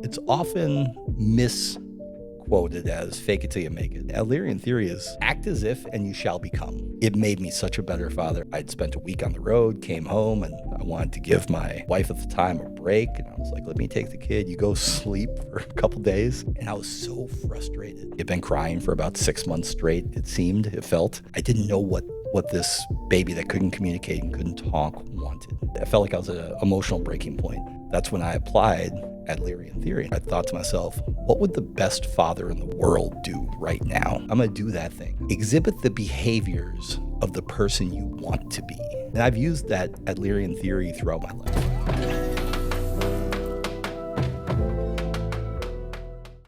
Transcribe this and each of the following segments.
It's often misquoted as fake it till you make it. Adlerian theory is act as if and you shall become. It made me such a better father. I'd spent a week on the road, came home, and I wanted to give my wife at the time a break. And I was like, let me take the kid. You go sleep for a couple days. And I was so frustrated. I'd been crying for about 6 months straight, it felt. I didn't know what this baby that couldn't communicate and couldn't talk wanted. I felt like I was at an emotional breaking point. That's when I applied Adlerian theory. I thought to myself, what would the best father in the world do right now? I'm gonna do that thing. Exhibit the behaviors of the person you want to be. And I've used that Adlerian theory throughout my life.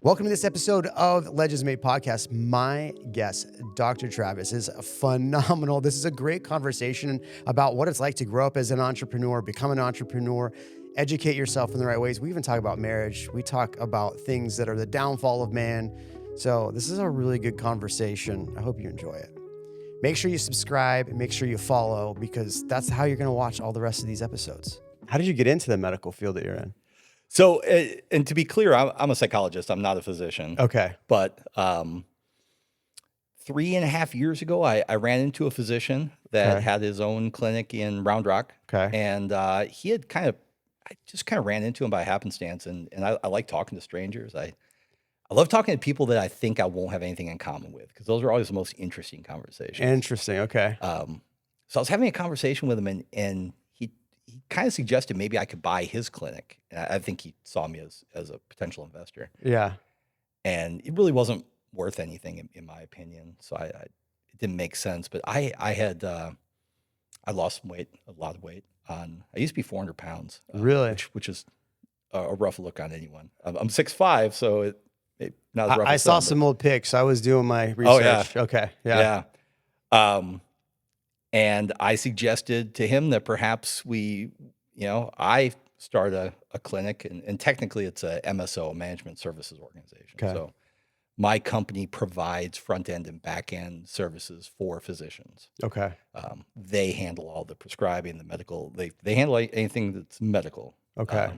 Welcome to this episode of Legends Made Podcast. My guest, Dr. Travis, is phenomenal. This is a great conversation about what it's like to grow up as an entrepreneur, become an entrepreneur, educate yourself in the right ways. We even talk about marriage. We talk about things that are the downfall of man. So this is a really good conversation. I hope you enjoy it. Make sure you subscribe and make sure you follow, because that's how you're going to watch all the rest of these episodes. How did you get into the medical field that you're in? So, and to be clear, I'm a psychologist. I'm not a physician. Okay. But 3.5 years ago, I ran into a physician that had his own clinic in Round Rock. Okay. And I just kind of ran into him by happenstance. And I like talking to strangers. I love talking to people that I think I won't have anything in common with, because those are always the most interesting conversations. Interesting. Okay. So I was having a conversation with him, and he kind of suggested maybe I could buy his clinic. And I think he saw me as a potential investor. Yeah. And it really wasn't worth anything in my opinion. So it didn't make sense. But I lost some weight, a lot of weight. I used to be 400 pounds. Really? Which is a rough look on anyone. I'm 6'5", so it not as rough. I saw some old pics. I was doing my research. Oh, yeah. Okay. Yeah. And I suggested to him that perhaps I start a clinic, and technically it's a MSO, a management services organization. Okay. So my company provides front end and back end services for physicians. Okay. They handle all the prescribing, the medical. They handle anything that's medical. Okay.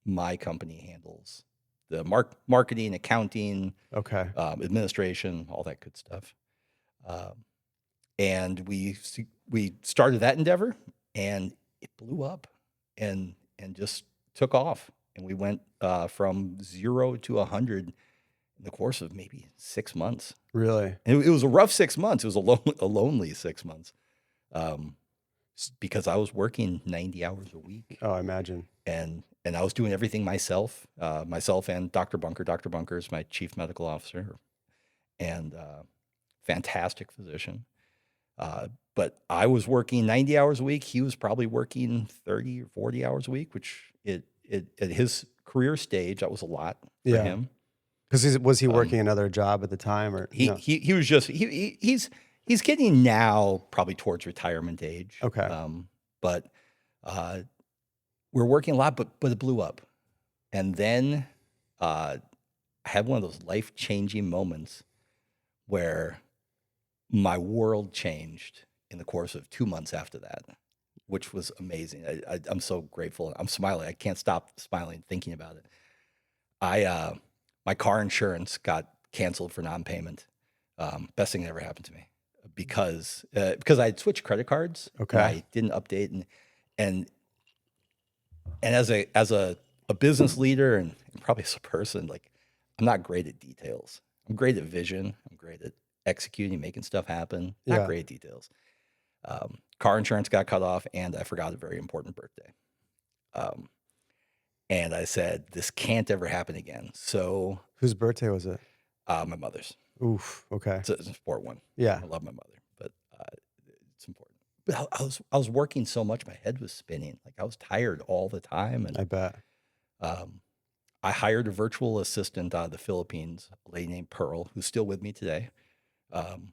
My company handles the marketing, accounting, Okay. administration, all that good stuff. And we started that endeavor, and it blew up, and just took off. And we went from 0 to 100 in the course of maybe 6 months. Really? And it was a rough 6 months. It was a lonely 6 months, because I was working 90 hours a week. Oh, I imagine. And I was doing everything myself and Dr. Bunker. Dr. Bunker is my chief medical officer, and fantastic physician. But I was working 90 hours a week. He was probably working 30 or 40 hours a week, which at his career stage, that was a lot for him. Because was he working another job at the time, or he was just he's getting now probably towards retirement age. Okay. But we're working a lot, but it blew up. And then I had one of those life-changing moments where my world changed in the course of 2 months after that, which was amazing. I'm so grateful. I'm smiling. I can't stop smiling thinking about it. My car insurance got canceled for non-payment. Best thing that ever happened to me, because I had switched credit cards. Okay. And I didn't update, and as a business leader and probably as a person, like, I'm not great at details. I'm great at vision. I'm great at executing, making stuff happen. Not great at details. Car insurance got cut off, and I forgot a very important birthday. And I said, this can't ever happen again. So whose birthday was it? my mother's. Oof. Okay. It's an important one. Yeah. I love my mother, but it's important. But I was working so much, my head was spinning. Like, I was tired all the time, and I bet. I hired a virtual assistant out of the Philippines, a lady named Pearl, who's still with me today. And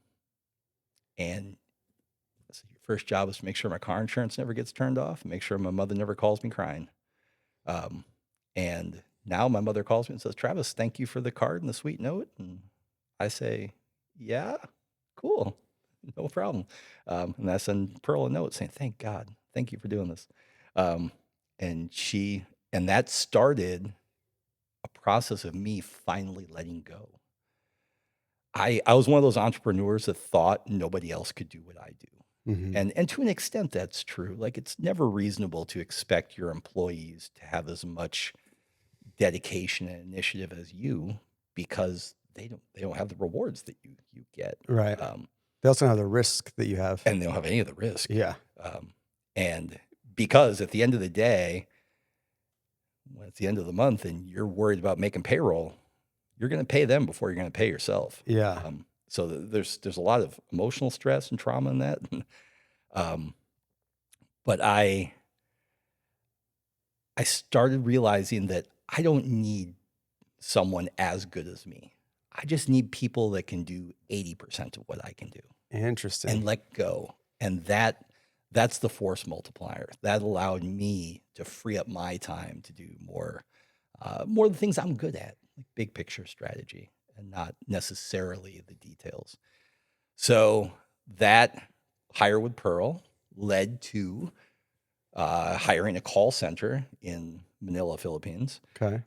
your first job is to make sure my car insurance never gets turned off, make sure my mother never calls me crying. And now my mother calls me and says, Travis, thank you for the card and the sweet note. And I say, yeah, cool, no problem. And I send Pearl a note saying, thank God, thank you for doing this. And that started process of me finally letting go. I was one of those entrepreneurs that thought nobody else could do what I do. Mm-hmm. And to an extent, that's true. Like, it's never reasonable to expect your employees to have as much dedication and initiative as you, because they don't have the rewards that you get. Right. They also don't have the risk that you have. And they don't have any of the risk. Yeah. And because at the end of the day, when it's the end of the month and you're worried about making payroll, you're going to pay them before you're going to pay yourself. Yeah. So there's a lot of emotional stress and trauma in that. But I started realizing that I don't need someone as good as me. I just need people that can do 80% of what I can do. Interesting. And let go. And that's the force multiplier. That allowed me to free up my time to do more of the things I'm good at, like big picture strategy, and not necessarily the details. So that hire with Pearl led to hiring a call center in Manila, Philippines. Okay.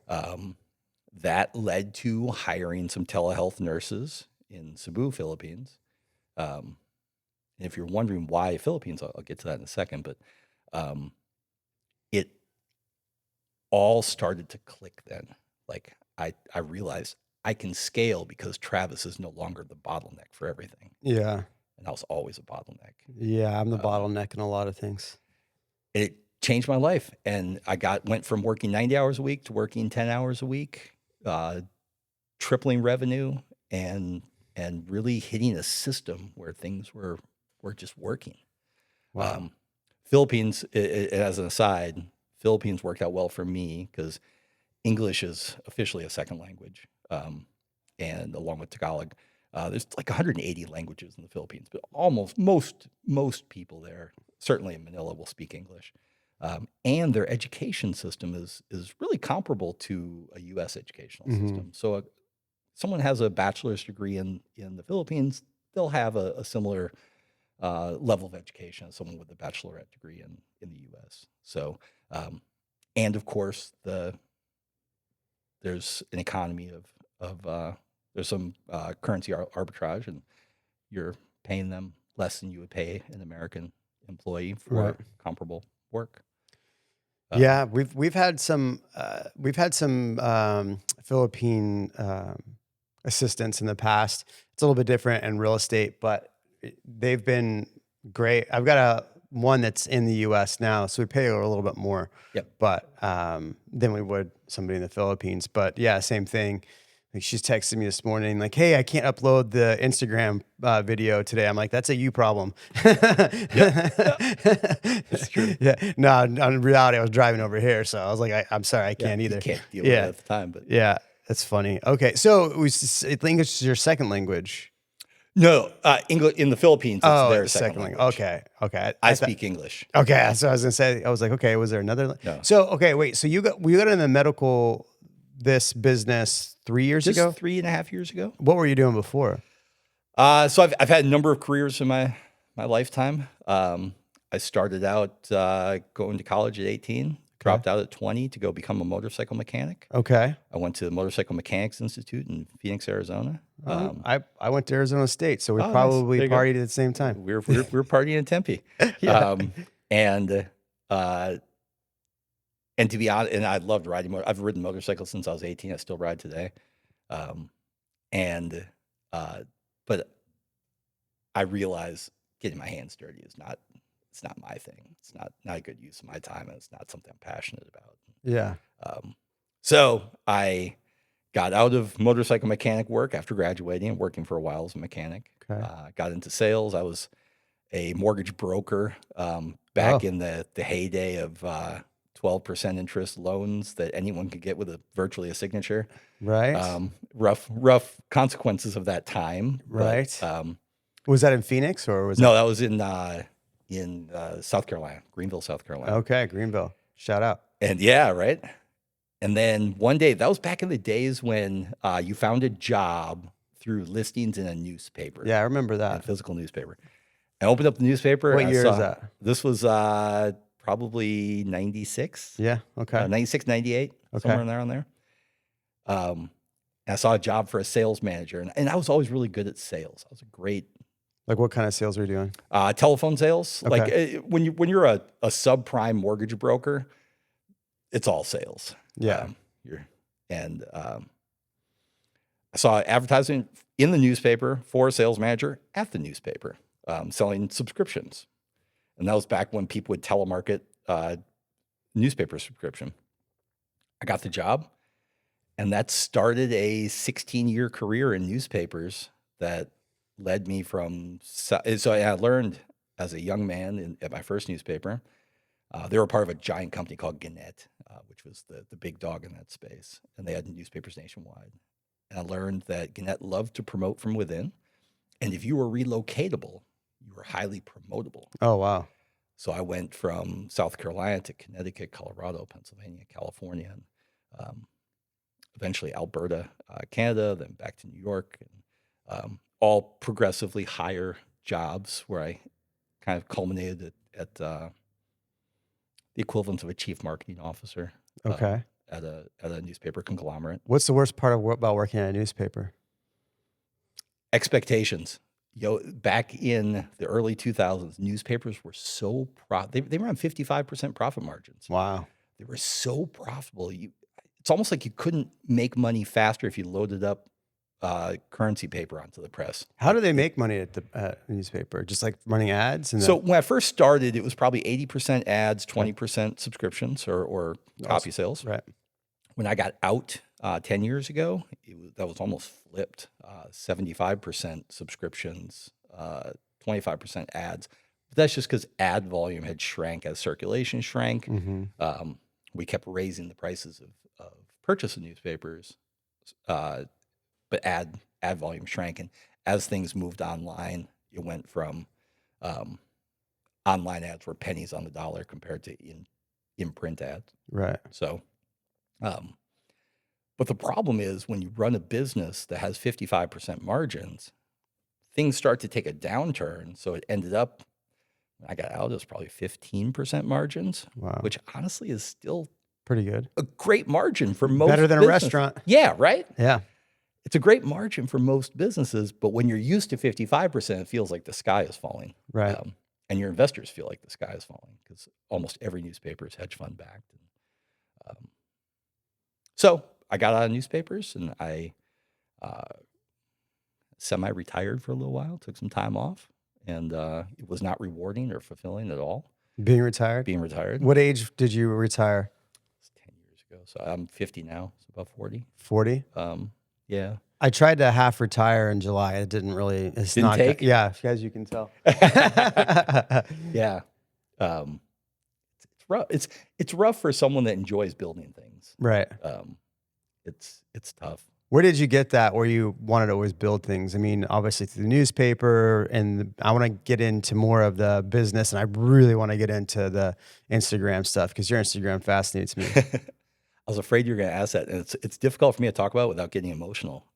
That led to hiring some telehealth nurses in Cebu, Philippines. And if you're wondering why Philippines, I'll get to that in a second, but it all started to click then. Like, I realized I can scale because Travis is no longer the bottleneck for everything. Yeah. And I was always a bottleneck. Yeah, I'm the bottleneck in a lot of things. It changed my life. And I went from working 90 hours a week to working 10 hours a week, tripling revenue, and really hitting a system where things were just working. Wow. Philippines, as an aside, Philippines worked out well for me because English is officially a second language, and along with Tagalog, there's like 180 languages in the Philippines, but almost most people there, certainly in Manila, will speak English, and their education system is really comparable to a U.S. educational system. So, someone has a bachelor's degree in the Philippines, they'll have a similar level of education as someone with a bachelorette degree in the U.S. So, and of course, there's an economy of there's some currency arbitrage, and you're paying them less than you would pay an American employee for comparable work. Yeah, we've had some Philippine assistants in the past. It's a little bit different in real estate, but they've been great. I've got one that's in the U.S. now, so we pay her a little bit more. Yep. But than we would somebody in the Philippines. But yeah, same thing. Like, she's texting me this morning, like, "Hey, I can't upload the Instagram video today." I'm like, "That's a you problem." That's true. Yeah. No, in reality, I was driving over here, so I was like, "I'm sorry, I can't either." You can't deal with it at the time, but yeah, that's funny. Okay, so English is your second language. no, English in the Philippines. It's their second language. Okay. I speak English. Okay, so I was gonna say, I was like, okay, was there another? No. So okay, wait. So we got in the this business 3 years Just ago. 3.5 years ago. What were you doing before? So I've had a number of careers in my lifetime. I started out going to college at 18, dropped out at 20 to go become a motorcycle mechanic. Okay. I went to the Motorcycle Mechanics Institute in Phoenix, Arizona. I went to Arizona State, so we nice. probably There you go. partied at the same time. We were partying in Tempe. Yeah. And to be honest, and I loved riding. I've ridden motorcycles since I was 18. I still ride today. But I realize getting my hands dirty is not my thing. It's not a good use of my time, and it's not something I'm passionate about. Yeah. So I got out of motorcycle mechanic work after graduating and working for a while as a mechanic. Okay. Got into sales. I was a mortgage broker back in the heyday of 12% interest loans that anyone could get with virtually a signature. Right. Rough consequences of that time. Right. But, was that in Phoenix or was no, that was in South Carolina, Greenville, South Carolina. Okay, Greenville. Shout out. And yeah, right. And then one day, that was back in the days when you found a job through listings in a newspaper. Yeah, I remember that. A physical newspaper. I opened up the newspaper. What year is that? This was probably 96. Yeah, okay. 96, 98, somewhere around there. And I saw a job for a sales manager, and I was always really good at sales. I was a great Like what kind of sales are you doing? telephone sales. Okay. Like when you're a subprime mortgage broker, it's all sales. Yeah. I saw advertising in the newspaper for a sales manager at the newspaper, selling subscriptions. And that was back when people would telemarket newspaper subscription. I got the job, and that started a 16-year career in newspapers that led me from. So I learned as a young man at my first newspaper. They were part of a giant company called Gannett, which was the big dog in that space. And they had newspapers nationwide. And I learned that Gannett loved to promote from within. And if you were relocatable, you were highly promotable. Oh, wow. So I went from South Carolina to Connecticut, Colorado, Pennsylvania, California, and eventually Alberta, Canada, then back to New York, and all progressively higher jobs where I kind of culminated at the equivalent of a chief marketing officer. Okay. At a newspaper conglomerate. What's the worst part about working at a newspaper? Expectations. Back in the early 2000s, newspapers were so they were on 55% profit margins. Wow. They were so profitable. It's almost like you couldn't make money faster if you loaded up currency paper onto the press. How do they make money at the newspaper? Just like running ads? So when I first started, it was probably 80% ads, 20% subscriptions or copy sales. Right. When I got out 10 years ago, that was almost flipped. 75% subscriptions, 25% ads. But that's just because ad volume had shrank as circulation shrank. Mm-hmm. We kept raising the prices of purchase of newspapers, but ad volume shrank. And as things moved online, it went from online ads were pennies on the dollar compared to in print ads. Right. So, but the problem is when you run a business that has 55% margins, things start to take a downturn. So it ended up, when I got out, it was probably 15% margins, Wow. which honestly is still pretty good. A great margin for most Better than business. A restaurant. Yeah, right? Yeah. It's a great margin for most businesses, but when you're used to 55%, it feels like the sky is falling. Right. And your investors feel like the sky is falling because almost every newspaper is hedge fund backed. So I got out of newspapers and I semi-retired for a little while, took some time off, and it was not rewarding or fulfilling at all. Being retired? Being retired. What age did you retire? It's 10 years ago. So I'm 50 now, so about 40. 40? Yeah. I tried to half retire in July. It didn't really. It's Didn't not take? Yeah, as you can tell. Yeah. It's rough. It's rough for someone that enjoys building things. Right. It's tough. Where did you get that where you wanted to always build things? I mean, obviously through the newspaper, and I want to get into more of the business, and I really want to get into the Instagram stuff because your Instagram fascinates me. I was afraid you were going to ask that, and it's difficult for me to talk about without getting emotional.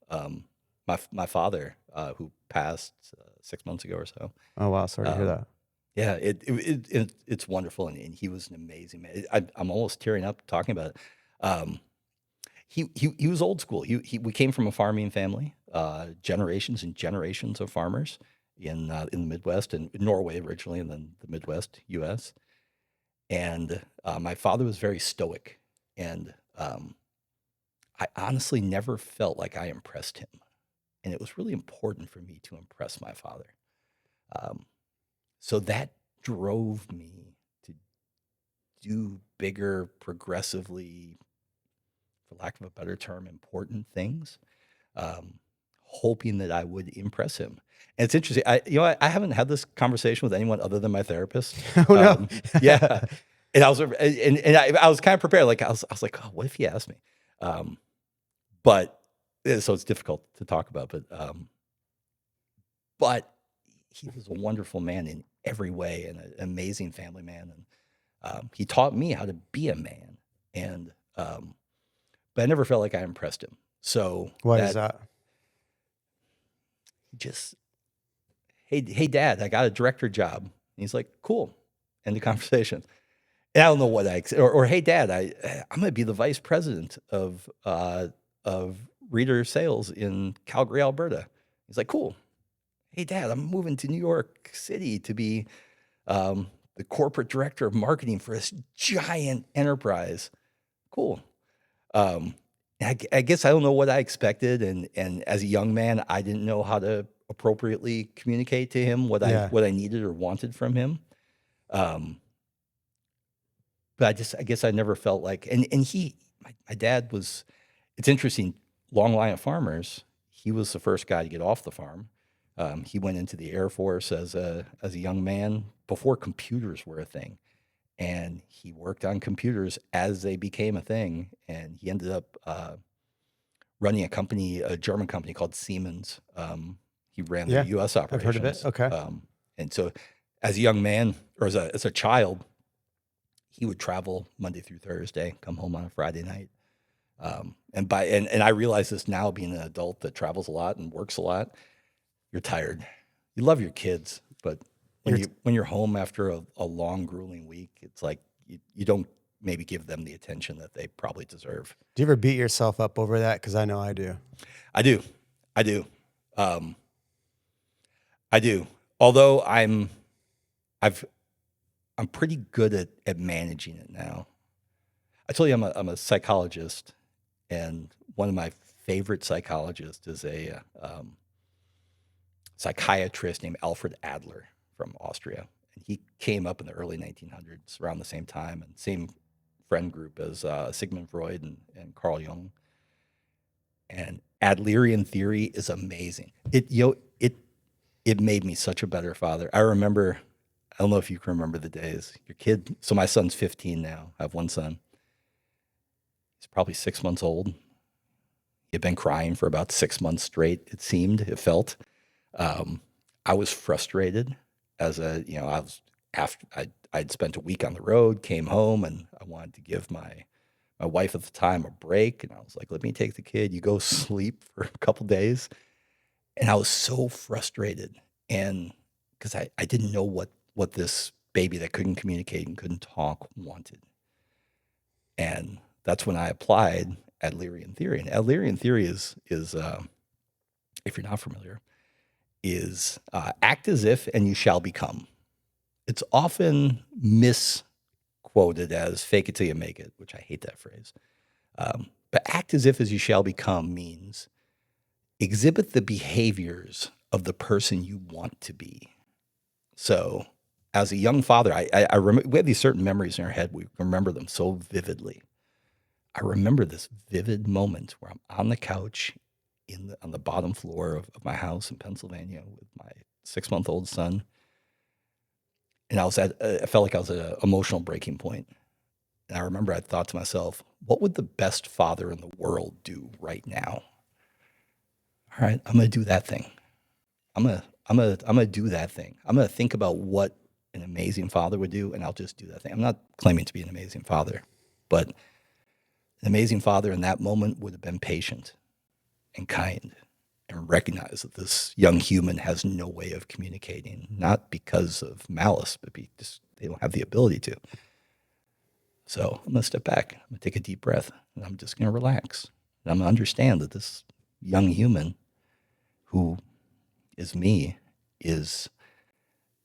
My father, who passed 6 months ago or so. Oh wow, sorry to hear that. Yeah, it's wonderful, and he was an amazing man. I'm almost tearing up talking about it. He was old school. We came from a farming family, generations and generations of farmers in the Midwest and Norway originally, and then the Midwest U.S. And my father was very stoic, and I honestly never felt like I impressed him, and it was really important for me to impress my father. So that drove me to do bigger, progressively, for lack of a better term, important things, hoping that I would impress him. And it's interesting. I haven't had this conversation with anyone other than my therapist. Oh no. Yeah. And I was kind of prepared. Like I was like, oh, what if he asked me? But so it's difficult to talk about. But he was a wonderful man in every way, and an amazing family man. And he taught me how to be a man. And but I never felt like I impressed him. So Why is that? Just, hey, Dad, I got a director job. And he's like, cool. End of conversation. And I don't know what or hey, Dad, I'm going to be the vice president of of reader sales in Calgary, Alberta. He's like, cool. Hey, Dad, I'm moving to New York City to be the corporate director of marketing for this giant enterprise. Cool. Um, I guess I don't know what I expected, and as a young man, I didn't know how to appropriately communicate to him what Yeah. I needed or wanted from him. Um, but I guess I never felt like, and my dad was. It's interesting. Long line of farmers. He was the first guy to get off the farm. He went into the Air Force as a young man before computers were a thing, and he worked on computers as they became a thing. And he ended up running a German company called Siemens. He ran their Yeah. U.S. I've heard of it. operations. Okay. And so, as a young man or as a child, he would travel Monday through Thursday, come home on a Friday night. And I realize this now, being an adult that travels a lot and works a lot. You're tired. You love your kids, but when you're home after a long, grueling week, it's like you don't maybe give them the attention that they probably deserve. Do you ever beat yourself up over that? Because I know I do. I do. I do. Although I'm pretty good at managing it now. I told you I'm a psychologist, and one of my favorite psychologists is a psychiatrist named Alfred Adler from Austria. And he came up in the early 1900s, around the same time, and same friend group as Sigmund Freud and Carl Jung. And Adlerian theory is amazing. It made me such a better father. I don't know if you can remember the days. Your kid, so my son's 15 now. I have one son. He's probably 6 months old. He had been crying for about 6 months straight, it felt. I was frustrated I'd spent a week on the road, came home, and I wanted to give my wife at the time a break. And I was like, let me take the kid. You go sleep for a couple days. And I was so frustrated. And because I didn't know what this baby that couldn't communicate and couldn't talk wanted. And that's when I applied Adlerian theory. And Adlerian theory is if you're not familiar, is act as if and you shall become. It's often misquoted as fake it till you make it, which I hate that phrase. But act as if as you shall become means exhibit the behaviors of the person you want to be. So as a young father, I remember we have these certain memories in our head. We remember them so vividly. I remember this vivid moment where I'm on the couch on the bottom floor of my house in Pennsylvania with my 6-month-old son. And I felt like I was at an emotional breaking point. And I remember I thought to myself, what would the best father in the world do right now? All right, I'm going to do that thing. I'm going to do that thing. I'm going to think about what an amazing father would do, and I'll just do that thing. I'm not claiming to be an amazing father, but an amazing father in that moment would have been patient and kind and recognize that this young human has no way of communicating, not because of malice, but because they don't have the ability to. So I'm going to step back. I'm going to take a deep breath, and I'm just going to relax. And I'm going to understand that this young human who is me is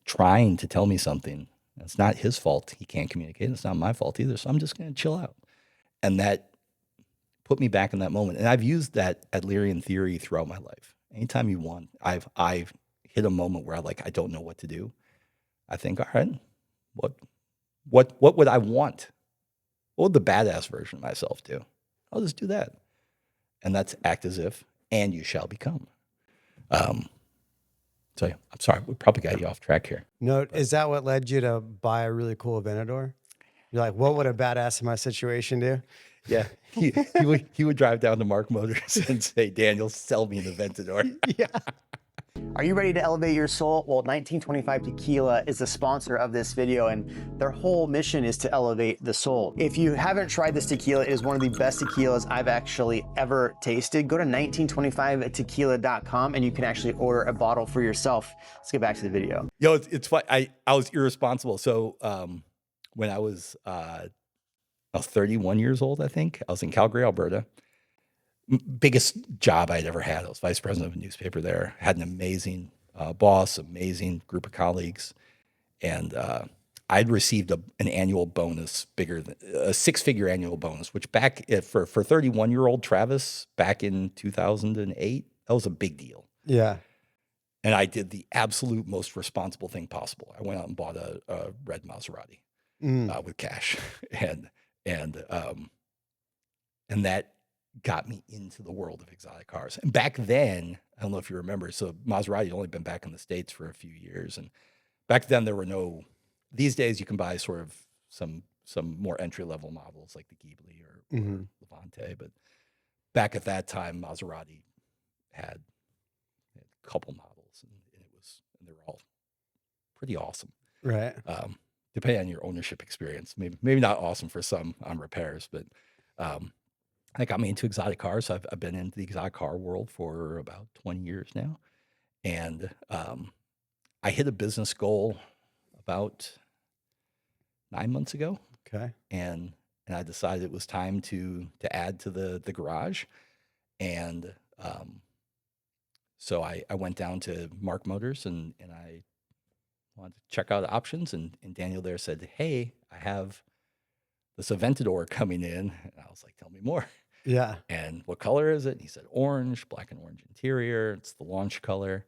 trying to tell me something. It's not his fault he can't communicate. It's not my fault either. So I'm just going to chill out. And that put me back in that moment. And I've used that Adlerian theory throughout my life. Anytime you want, I've hit a moment where I don't know what to do. I think, all right, what would I want? What would the badass version of myself do? I'll just do that. And that's act as if, and you shall become. So I'm sorry, we probably got you off track here. No, is that what led you to buy a really cool Aventador? You're like, what would a badass in my situation do? Yeah, he would drive down to Mark Motors and say, Daniel, sell me an Aventador. Yeah. Are you ready to elevate your soul? Well, 1925 Tequila is the sponsor of this video, and their whole mission is to elevate the soul. If you haven't tried this tequila, it is one of the best tequilas I've actually ever tasted. Go to 1925tequila.com and you can actually order a bottle for yourself. Let's get back to the video. It's fun. I was irresponsible. So when I was 31 years old, I think I was in Calgary, Alberta. biggest job I'd ever had. I was vice president of a newspaper there. Had an amazing boss, amazing group of colleagues, and I'd received an annual bonus bigger than a 6-figure annual bonus, which for 31-year-old Travis back in 2008, that was a big deal. Yeah. And I did the absolute most responsible thing possible. I went out and bought a red Maserati with cash, and that got me into the world of exotic cars. And back then, I don't know if you remember, so Maserati had only been back in the States for a few years, and back then there were no. These days you can buy sort of some more entry level models like the Ghibli or Levante, but back at that time, Maserati had a couple models, and they were all pretty awesome. Right. Depending on your ownership experience, maybe not awesome for some on repairs, but that got me into exotic cars. I've been into the exotic car world for about 20 years now, and I hit a business goal about 9 months ago. Okay. And I decided it was time to add to the garage. And so I went down to Mark Motors and I wanted to check out options. And Daniel there said, "Hey, I have this Aventador coming in." And I was like, "Tell me more." Yeah. And what color is it? And he said, "Orange, black and orange interior. It's the launch color."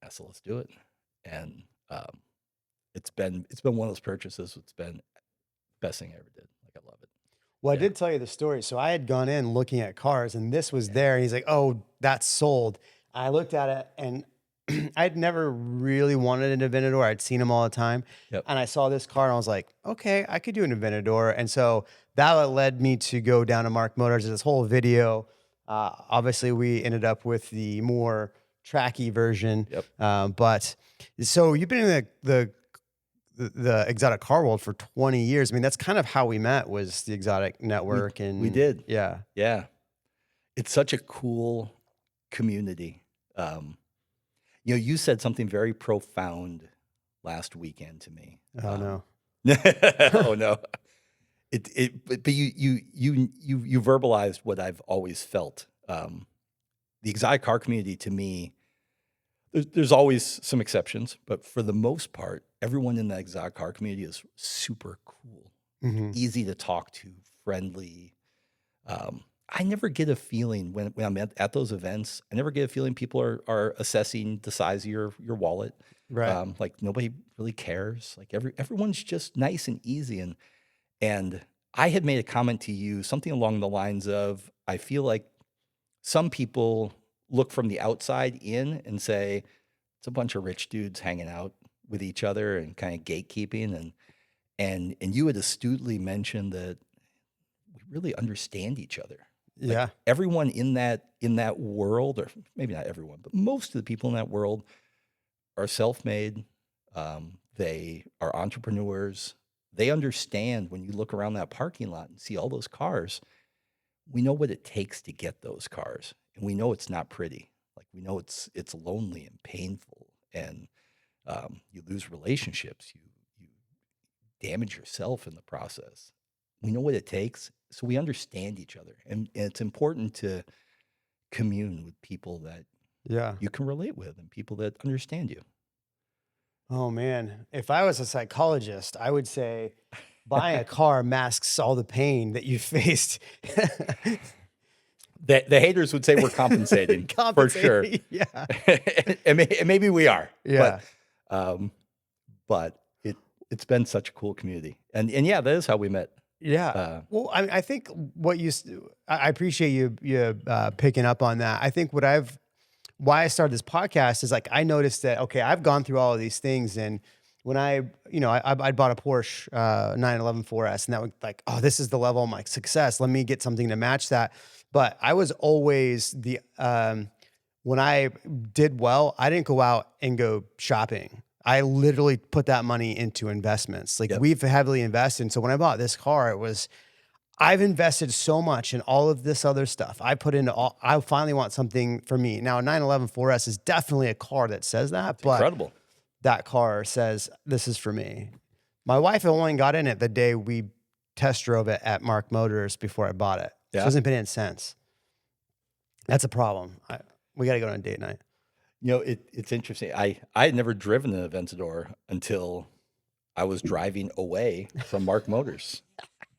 So let's do it. And it's been one of those purchases. It's been the best thing I ever did. Like, I love it. Well, I did tell you the story. So I had gone in looking at cars, and this was there. And he's like, "Oh, that's sold." I looked at it, and I'd never really wanted an Aventador. I'd seen them all the time. Yep. And I saw this car, and I was like, okay, I could do an Aventador. And so that led me to go down to Mark Motors. This whole video, obviously, we ended up with the more tracky version. Yep. But so you've been in the exotic car world for 20 years. I mean, that's kind of how we met, was the Exotic Network. We did. Yeah. Yeah. It's such a cool community. You said something very profound last weekend to me. Oh, no. Oh, no. But you verbalized what I've always felt. The exotic car community, to me, there's always some exceptions, but for the most part, everyone in the exotic car community is super cool, easy to talk to, friendly. I never get a feeling when I'm at those events. I never get a feeling people are assessing the size of your wallet. Right. Like, nobody really cares. Like, everyone's just nice and easy. And I had made a comment to you, something along the lines of, I feel like some people look from the outside in and say, it's a bunch of rich dudes hanging out with each other and kind of gatekeeping. And you had astutely mentioned that we really understand each other. Like, Yeah. everyone in that world, or maybe not everyone, but most of the people in that world are self-made. They are entrepreneurs. They understand when you look around that parking lot and see all those cars, we know what it takes to get those cars. And we know it's not pretty. Like, we know it's lonely and painful, and you lose relationships. You damage yourself in the process. We know what it takes, so we understand each other. And it's important to commune with people that you can relate with and people that understand you. Oh, man. If I was a psychologist, I would say buying a car masks all the pain that you faced. The haters would say we're compensating, for sure. Yeah. and maybe we are. Yeah. But it's been such a cool community. And yeah, that is how we met. Yeah. Well, I think I appreciate you picking up on that. I think why I started this podcast is, like, I noticed that, okay, I've gone through all of these things, and when I bought a Porsche 911 4S, and that was like, oh, this is the level of my success. Let me get something to match that. But I was always when I did well, I didn't go out and go shopping. I literally put that money into investments. Like, we've heavily invested. And so when I bought this car, I've invested so much in all of this other stuff. I finally want something for me. Now, a 911 4S is definitely a car that says that, but incredible. That car says, this is for me. My wife only got in it the day we test drove it at Mark Motors before I bought it. She hasn't been in since. That's a problem. We got to go on a date night. You know, it's interesting. I had never driven an Aventador until I was driving away from Mark Motors.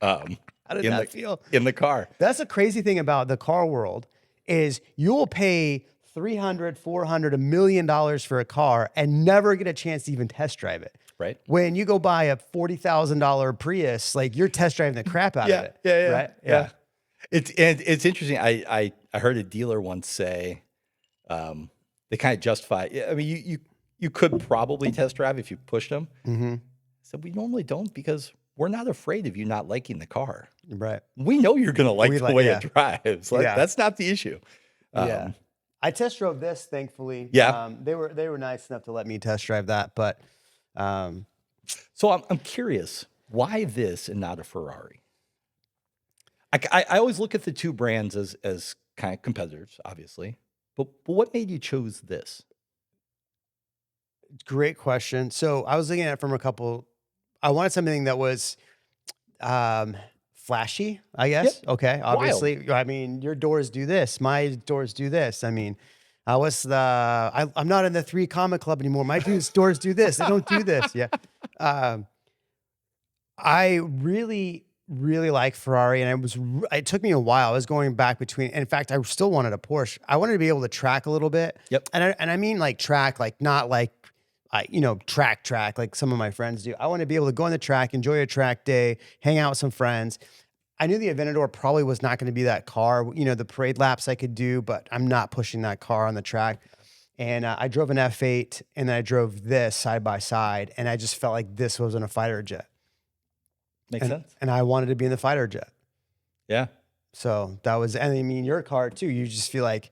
How did that feel? In the car. That's the crazy thing about the car world is you will pay $300, $400, $1 million for a car and never get a chance to even test drive it. Right. When you go buy a $40,000 Prius, like you're test driving the crap out of it. Yeah. Right? Yeah. It's interesting. I heard a dealer once say, they kind of justify. I mean, you could probably test drive if you pushed them. Mm-hmm. So we normally don't because we're not afraid of you not liking the car. Right. We know you're going to like the way it drives. Like, Yeah. That's not the issue. Yeah. I test drove this, thankfully. Yeah. They were nice enough to let me test drive that, but So I'm curious, why this and not a Ferrari? I always look at the two brands as kind of competitors, obviously. But what made you choose this? great question. So I was looking at it from I wanted something that was flashy, I guess. Yep. Okay. Wild. Obviously, I mean, your doors do this. My doors do this. I mean, I'm not in the 3 Comic Club anymore. My doors do this. They don't do this. Yeah. I really, really like Ferrari, and it took me a while. I was going back between. In fact, I still wanted a Porsche. I wanted to be able to track a little bit. Yep. And I mean like track, like not like track like some of my friends do. I want to be able to go on the track, enjoy a track day, hang out with some friends. I knew the Aventador probably was not going to be that car. The parade laps I could do, but I'm not pushing that car on the track. And I drove an F8, and then I drove this side by side, and I just felt like this wasn't a fighter jet. Makes sense. And I wanted to be in the fighter jet. Yeah. So that was, and I mean, your car too, you just feel like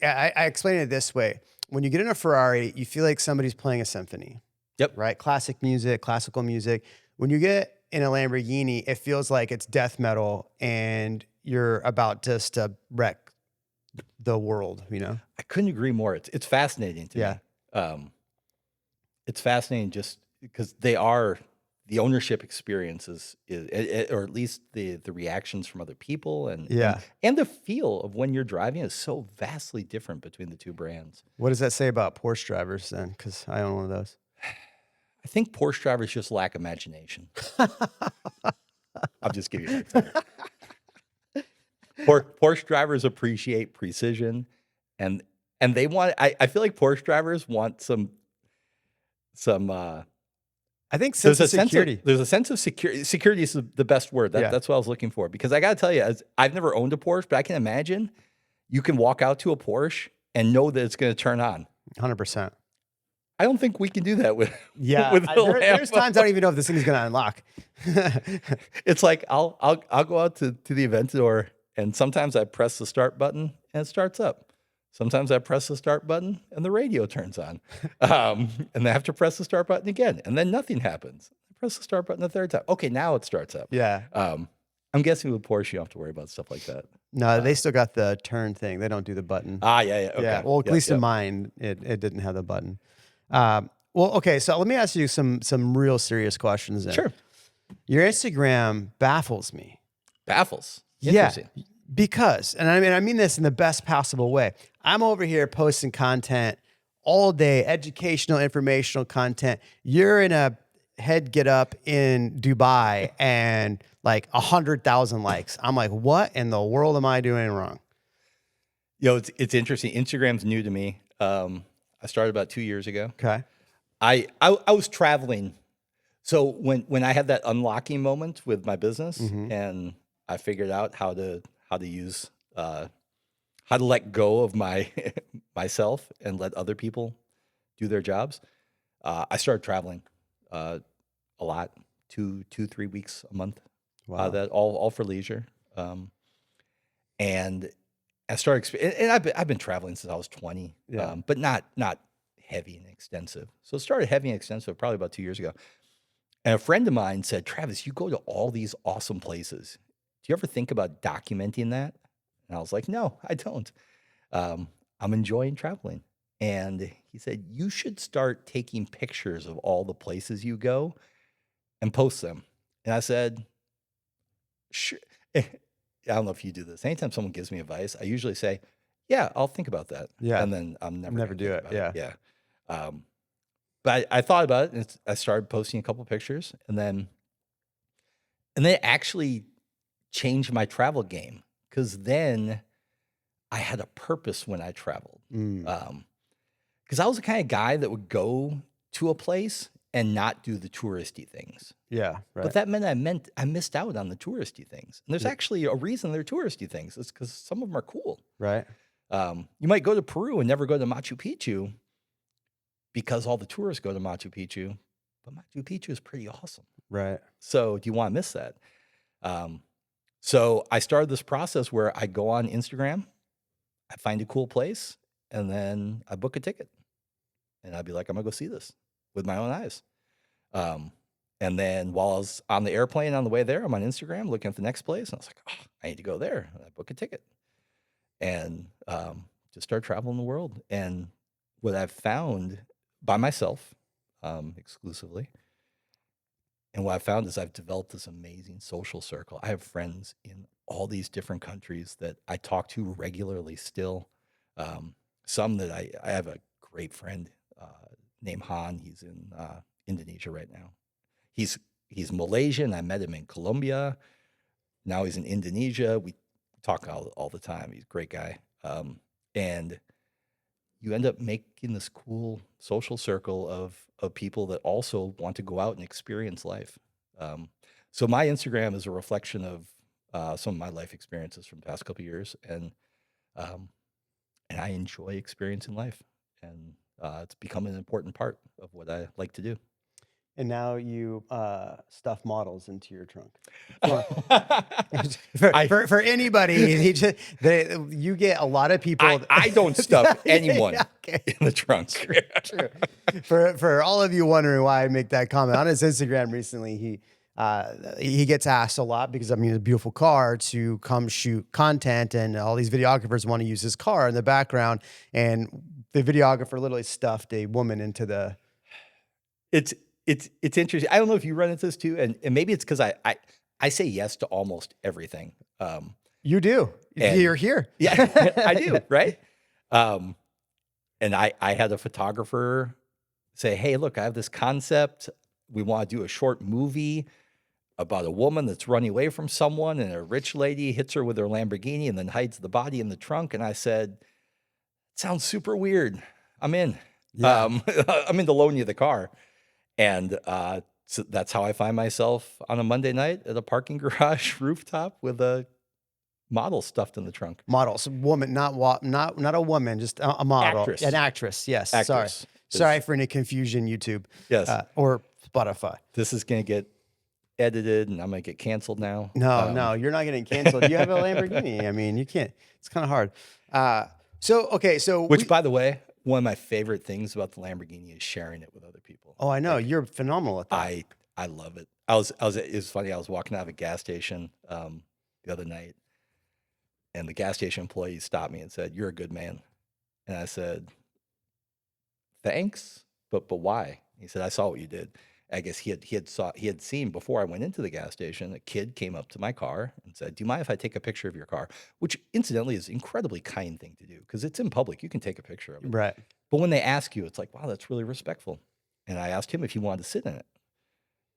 I explain it this way. When you get in a Ferrari, you feel like somebody's playing a symphony. Yep. Right? Classical music. When you get in a Lamborghini, it feels like it's death metal and you're about just to wreck the world, I couldn't agree more. It's fascinating to me. It's fascinating just because the ownership experiences or at least the reactions from other people and the feel of when you're driving is so vastly different between the two brands. What does that say about Porsche drivers then? Because I own one of those. I think Porsche drivers just lack imagination. I'll just give you that. Porsche drivers appreciate precision and they want, I feel like Porsche drivers want some I think sense of security. There's a sense of security. Security is the best word. That's what I was looking for. Because I got to tell you, I've never owned a Porsche, but I can imagine you can walk out to a Porsche and know that it's going to turn on. 100%. I don't think we can do that with there's times I don't even know if this thing is going to unlock. It's like I'll go out to the Aventador, and sometimes I press the start button and it starts up. Sometimes I press the start button and the radio turns on. And I have to press the start button again, and then nothing happens. I press the start button the third time. Okay, now it starts up. Yeah. I'm guessing with Porsche, you don't have to worry about stuff like that. No, they still got the turn thing. They don't do the button. Yeah. Okay. Yeah. Well, at least in mine, it didn't have the button. Well, okay. So let me ask you some real serious questions then. Sure. Your Instagram baffles me. Baffles? Interesting. Yeah. Because, and I mean this in the best possible way. I'm over here posting content all day, educational, informational content. You're in a head get up in Dubai and like 100,000 likes. I'm like, what in the world am I doing wrong? It's interesting. Instagram's new to me. I started about 2 years ago. Okay. I was traveling. So when I had that unlocking moment with my business and I figured out how to use how to let go of myself and let other people do their jobs. I started traveling a lot, 2-3 weeks a month. Wow. That all for leisure. And I started, and I've been traveling since I was 20, but not heavy and extensive. So it started heavy and extensive probably about 2 years ago. And a friend of mine said, Travis, you go to all these awesome places. Do you ever think about documenting that? And I was like, no, I don't. I'm enjoying traveling. And he said, you should start taking pictures of all the places you go and post them. And I said, sure. I don't know if you do this. Anytime someone gives me advice, I usually say, yeah, I'll think about that. Yeah. And then I'm never Never gonna do think it. about Yeah. Yeah. But I thought about it, and I started posting a couple pictures, and then it actually changed my travel game, because then I had a purpose when I traveled. Mm. Because I was the kind of guy that would go to a place and not do the touristy things. Yeah. But Right. that meant I missed out on the touristy things. And there's Yeah. actually a reason they're touristy things. It's because some of them are cool. Right. You might go to Peru and never go to Machu Picchu because all the tourists go to Machu Picchu, but Machu Picchu is pretty awesome. Right. So do you want to miss that? So I started this process where I go on Instagram, I find a cool place, and then I book a ticket. And I'd be like, I'm gonna go see this with my own eyes. And then while I was on the airplane on the way there, I'm on Instagram looking at the next place, and I was like, oh, I need to go there. And I book a ticket and just start traveling the world. And what I've found by myself, exclusively, and what I found is I've developed this amazing social circle. I have friends in all these different countries that I talk to regularly still. Some that I have a great friend named Han. He's in Indonesia right now. He's Malaysian. I met him in Colombia. Now he's in Indonesia. We talk all the time. He's a great guy. And you end up making this cool social circle of people that also want to go out and experience life. So my Instagram is a reflection of some of my life experiences from the past couple of years, and I enjoy experiencing life, and it's become an important part of what I like to do. And now you stuff models into your trunk. For anybody, you get a lot of people. I don't stuff anyone Yeah, okay. in the trunk. True. For all of you wondering why I make that comment, on his Instagram recently, he gets asked a lot because, I mean, it's a beautiful car to come shoot content, and all these videographers want to use his car in the background, and the videographer literally stuffed a woman into the. It's interesting. I don't know if you run into this too, and maybe it's because I say yes to almost everything. You do. You're here. Yeah, I do, right? And I had a photographer say, hey, look, I have this concept. We want to do a short movie about a woman that's running away from someone, and a rich lady hits her with her Lamborghini and then hides the body in the trunk. And I said, sounds super weird. I'm in. Yeah. I'm in to loan you the car. And so that's how I find myself on a Monday night at a parking garage rooftop with a model stuffed in the trunk. Models, woman, not a woman, just a model, Actress. An actress. Yes. Actress. Sorry for any confusion, YouTube. Yes. Or Spotify. This is gonna get edited, and I'm gonna get canceled now. No, you're not getting canceled. You have a Lamborghini. I mean, you can't. It's kind of hard. So Which, by the way, one of my favorite things about the Lamborghini is sharing it with other people. Oh, I know. You're phenomenal at that. I love it. It was funny. I was walking out of a gas station the other night, and the gas station employee stopped me and said, "You're a good man." And I said, "Thanks, but why?" He said, "I saw what you did." I guess he had seen before I went into the gas station, a kid came up to my car and said, "Do you mind if I take a picture of your car?" Which, incidentally, is an incredibly kind thing to do because it's in public. You can take a picture of it. Right. But when they ask you, it's like, wow, that's really respectful. And I asked him if he wanted to sit in it.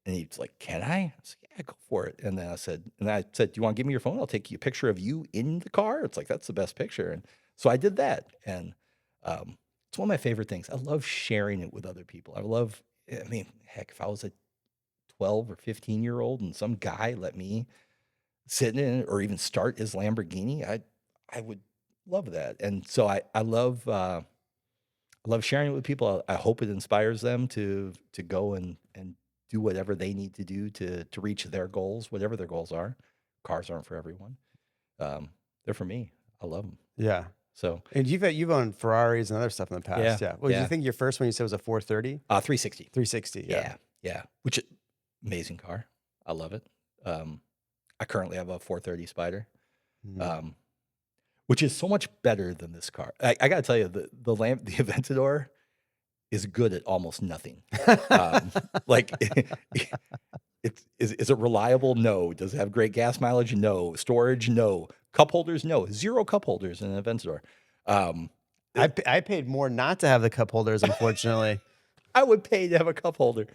And he's like, "Can I?" I said, "Yeah, go for it." And then I said, "Do you want to give me your phone? I'll take you a picture of you in the car." It's like, that's the best picture. And so I did that. And it's one of my favorite things. I love sharing it with other people. I mean, heck, if I was a 12 or 15-year-old and some guy let me sit in it or even start his Lamborghini, I would love that. And so I love sharing it with people. I hope it inspires them to go and do whatever they need to do to reach their goals, whatever their goals are. Cars aren't for everyone. They're for me. I love them. Yeah. So, and you've owned Ferraris and other stuff in the past. Yeah. What did you think your first one you said was a 430? 360. 360. Yeah. Yeah. Which amazing car. I love it. I currently have a 430 Spider, which is so much better than this car. I got to tell you, the Aventador is good at almost nothing. Like Is it reliable? No. Does it have great gas mileage? No. Storage? No. Cup holders? No. 0 cup holders in an event store. I paid more not to have the cup holders, unfortunately. I would pay to have a cup holder.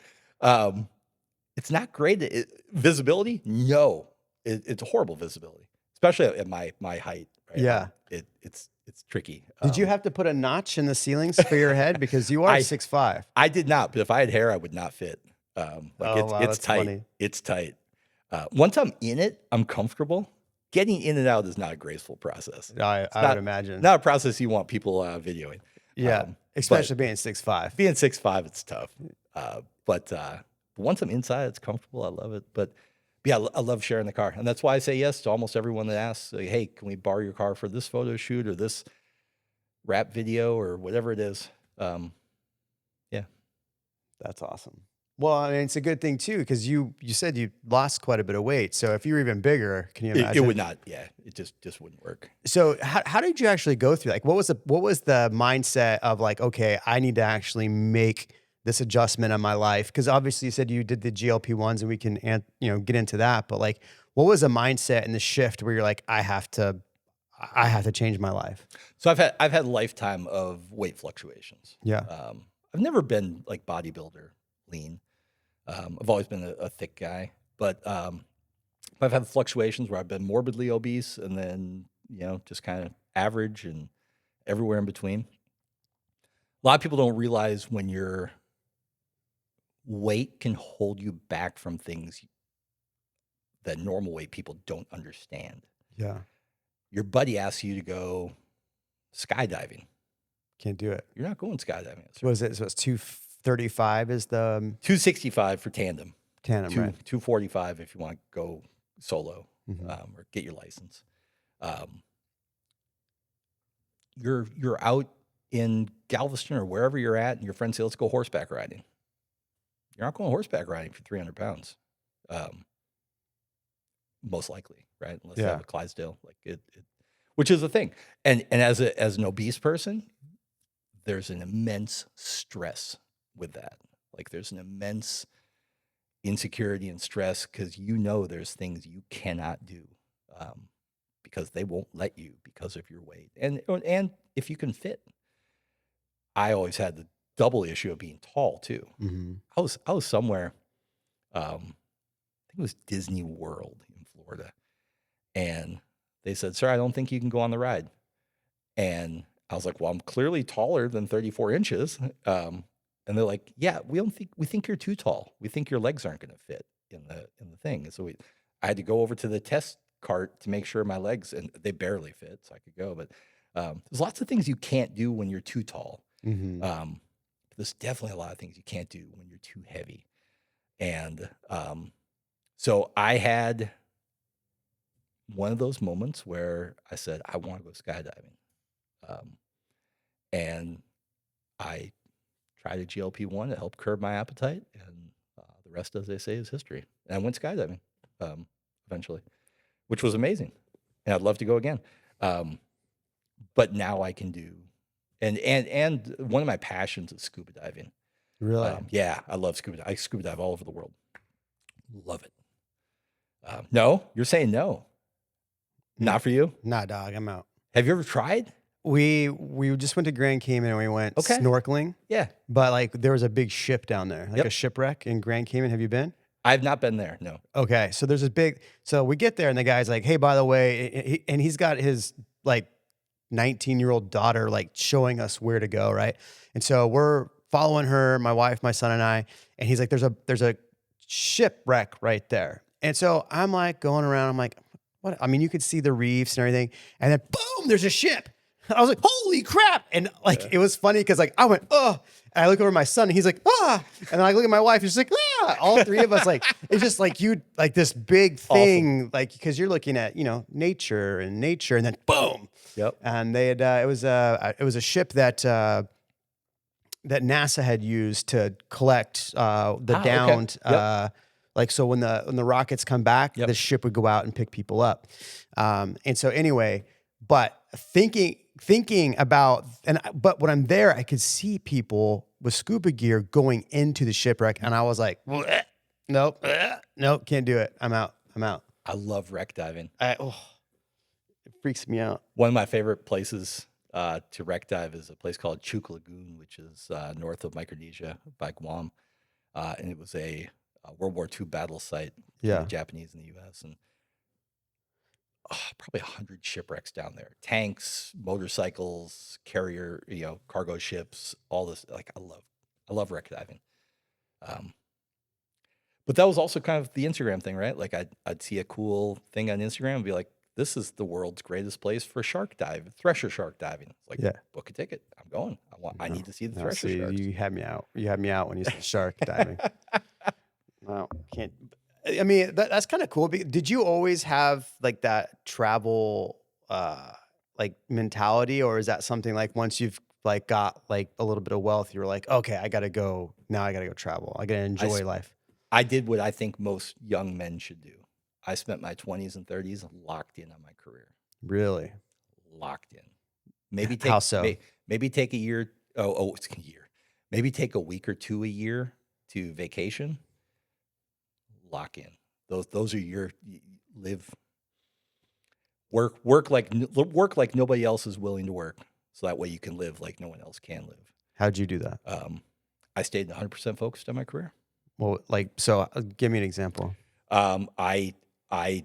It's not great. Visibility? No. It's horrible visibility, especially at my height. Right? Yeah. It's tricky. Did you have to put a notch in the ceilings for your head? Because you are 6'5"? I did not, but if I had hair, I would not fit. It's that's tight. funny. It's tight. Once I'm in it, I'm comfortable. Getting in and out is not a graceful process. I would imagine. Not a process you want people videoing. Yeah, especially being 6'5". Being 6'5", it's tough. But once I'm inside, it's comfortable. I love it. But yeah, I love sharing the car. And that's why I say yes to almost everyone that asks, like, hey, can we borrow your car for this photo shoot or this rap video or whatever it is? Yeah. That's awesome. Well, I mean, it's a good thing too, because you said you lost quite a bit of weight. So if you were even bigger, can you imagine? It would not. Yeah, it just wouldn't work. So how did you actually go through? Like, what was the mindset of like, okay, I need to actually make this adjustment in my life? Because obviously you said you did the GLP-1s, and we can get into that. But like, what was the mindset and the shift where you're like, I have to change my life? So I've had a lifetime of weight fluctuations. Yeah. I've never been like bodybuilder lean. I've always been a thick guy, but I've had fluctuations where I've been morbidly obese and then, just kind of average and everywhere in between. A lot of people don't realize when your weight can hold you back from things that normal weight people don't understand. Yeah. Your buddy asks you to go skydiving. Can't do it. You're not going skydiving. What is it? So it's 235 is the 265 for tandem. Right? 245 if you want to go solo, Mm-hmm. or get your license. You're out in Galveston or wherever you're at, and your friends say, "Let's go horseback riding." You're not going horseback riding for 300 pounds, most likely, right? Unless you have a Clydesdale, like it, which is the thing. And as an obese person, there's an immense stress with that. Like there's an immense insecurity and stress because there's things you cannot do because they won't let you because of your weight. And if you can fit. I always had the double issue of being tall too. Mm-hmm. I was somewhere, I think it was Disney World in Florida, and they said, "Sir, I don't think you can go on the ride." And I was like, "Well, I'm clearly taller than 34 inches." And they're like, "Yeah, we think you're too tall. We think your legs aren't going to fit in the thing." And so I had to go over to the test cart to make sure my legs, and they barely fit, so I could go. But there's lots of things you can't do when you're too tall. Mm-hmm. There's definitely a lot of things you can't do when you're too heavy. And so I had one of those moments where I said, I want to go skydiving. And I tried a GLP-1 to help curb my appetite. And the rest, as they say, is history. And I went skydiving eventually, which was amazing. And I'd love to go again. But now I can do. And one of my passions is scuba diving. Really? Yeah, I love scuba. I scuba dive all over the world. Love it. No, you're saying no. Not for you? Nah, dog, I'm out. Have you ever tried? We just went to Grand Cayman and we went snorkeling. Yeah. But like there was a big ship down there, like a shipwreck in Grand Cayman. Have you been? I've not been there, no. Okay, so there's so we get there and the guy's like, "Hey, by the way," and he's got his like 19-year-old daughter like showing us where to go, right? And so we're following her, my wife, my son, and I, and he's like, there's a shipwreck right there. And so I'm like going around, I'm like, what? I mean, you could see the reefs and everything, and then boom, there's a ship. I was like, holy crap. And like, it was funny because like I went, oh, and I look over at my son and he's like, ah. And then I look at my wife and she's like, ah. All three of us, like, it's just like like this big thing, awesome. Like, because you're looking at, nature, and then boom. Yep. And they had, it was a ship that NASA had used to collect the downed, okay. Yep. Like, so when the rockets come back, the ship would go out and pick people up. And so anyway, but thinking about, but when I'm there, I could see people with scuba gear going into the shipwreck. And I was like, nope. nope, can't do it. I'm out. I love wreck diving. It freaks me out. One of my favorite places to wreck dive is a place called Chuk Lagoon, which is north of Micronesia by Guam. And it was a World War II battle site between the Japanese and the U.S. And probably 100 shipwrecks down there. Tanks, motorcycles, carrier, cargo ships, all this. Like I love wreck diving. But that was also kind of the Instagram thing, right? Like I'd see a cool thing on Instagram and be like, this is the world's greatest place for thresher shark diving. It's like, book a ticket. I'm going. I need to see the thresher sharks. You had me out. You had me out when you said shark diving. Wow, can't. I mean, that's kind of cool. Did you always have like that travel like mentality, or is that something like once you've like got like a little bit of wealth, you were like, okay, I gotta go now. I gotta go travel. I gotta enjoy life. I did what I think most young men should do. I spent my 20s and 30s locked in on my career. Really? Locked in. Maybe take How so? Maybe take a year. It's a year. Maybe take a week or two a year to vacation. Lock in. Those are your work like nobody else is willing to work. So that way you can live like no one else can live. How'd you do that? I stayed 100% focused on my career. Well, like, so give me an example. I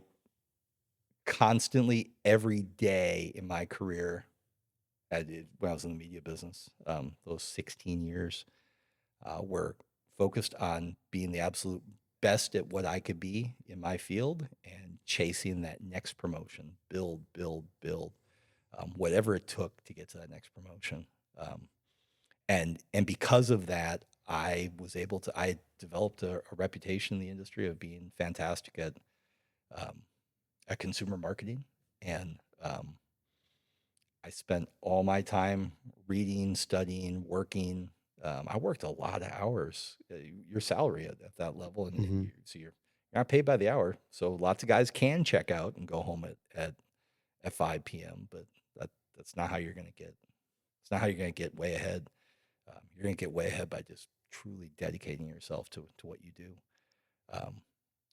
constantly every day in my career, I did when I was in the media business, those 16 years, were focused on being the absolute best at what I could be in my field and chasing that next promotion, build, whatever it took to get to that next promotion. And because of that, I developed a reputation in the industry of being fantastic at consumer marketing. And I spent all my time reading, studying, working. I worked a lot of hours. Your salary at that level, and so you're not paid by the hour. So lots of guys can check out and go home at 5 p.m. But that's not how you're going to get. It's not how you're going to get way ahead. You're going to get way ahead by just truly dedicating yourself to what you do.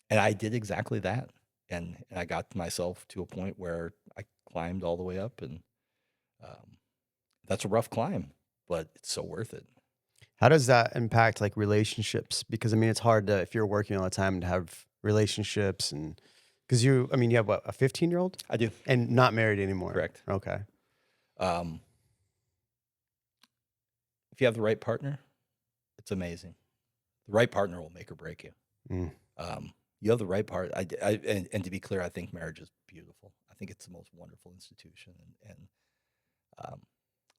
And I did exactly that. And I got myself to a point where I climbed all the way up, and that's a rough climb, but it's so worth it. How does that impact like relationships? Because I mean, it's hard to, if you're working all the time, to have relationships, and because you have what, a 15-year-old? I do. And not married anymore. Correct. Okay. If you have the right partner, it's amazing. The right partner will make or break you. You have the right part. And to be clear, I think marriage is beautiful. I think it's the most wonderful institution. And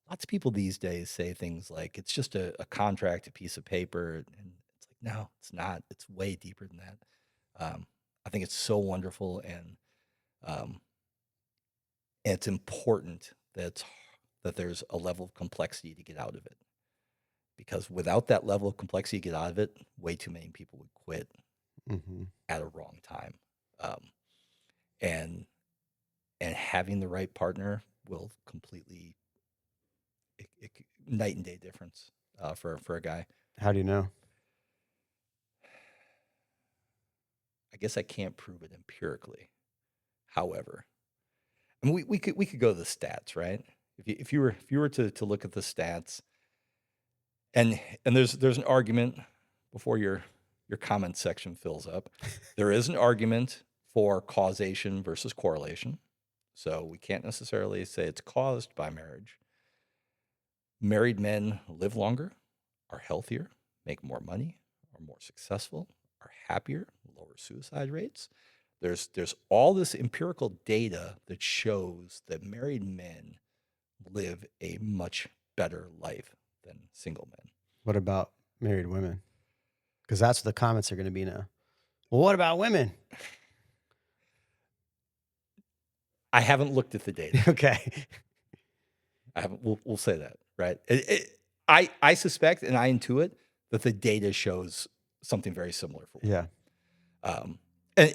lots of people these days say things like it's just a contract, a piece of paper, and it's like, no, it's not. It's way deeper than that. I think it's so wonderful, and it's important that there's a level of complexity to get out of it. Because without that level of complexity to get out of it, way too many people would quit at a wrong time. And having the right partner will completely night and day difference for a guy. How do you know? I guess I can't prove it empirically. However, I mean, we could go to the stats, right? If you were to look at the stats, and there's an argument before your comment section fills up. There is an argument for causation versus correlation. So we can't necessarily say it's caused by marriage. Married men live longer, are healthier, make more money, are more successful, are happier, lower suicide rates. There's all this empirical data that shows that married men live a much better life than single men. What about married women? Because that's what the comments are going to be now. Well, what about women? I haven't looked at the data. Okay. I haven't. We'll say that, right? I suspect and I intuit that the data shows something very similar for women. Yeah.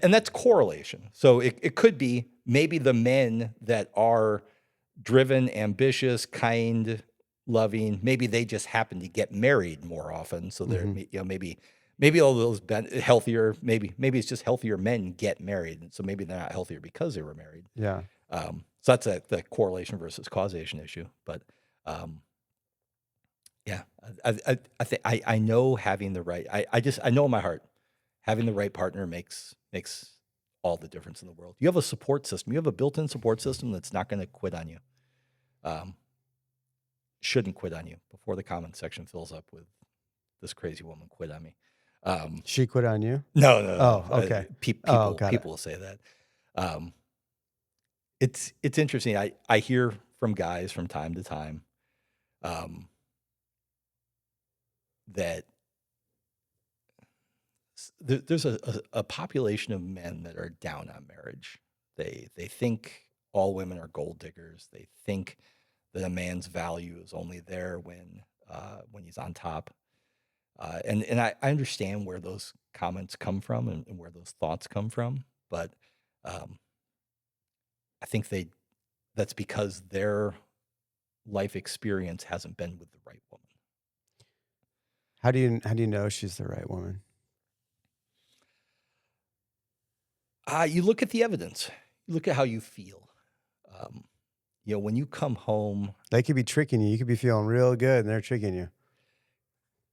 And that's correlation. So it could be maybe the men that are driven, ambitious, kind, loving, maybe they just happen to get married more often. So they're, maybe maybe all those healthier, maybe it's just healthier men get married. And so maybe they're not healthier because they were married. Yeah. So that's the correlation versus causation issue. But yeah, I think I know having the right, I know in my heart, having the right partner makes all the difference in the world. You have a support system. You have a built-in support system that's not going to quit on you. Shouldn't quit on you before the comment section fills up with this crazy woman quit on me. She quit on you? No. Oh, okay. People got it. will say that. It's interesting. I hear from guys from time to time that there's a population of men that are down on marriage. They think all women are gold diggers. They think that a man's value is only there when he's on top. And I understand where those comments come from and where those thoughts come from, but I think that's because their life experience hasn't been with the right woman. How do you know she's the right woman? You look at the evidence. You look at how you feel. When you come home, They could be tricking you. You could be feeling real good and they're tricking you.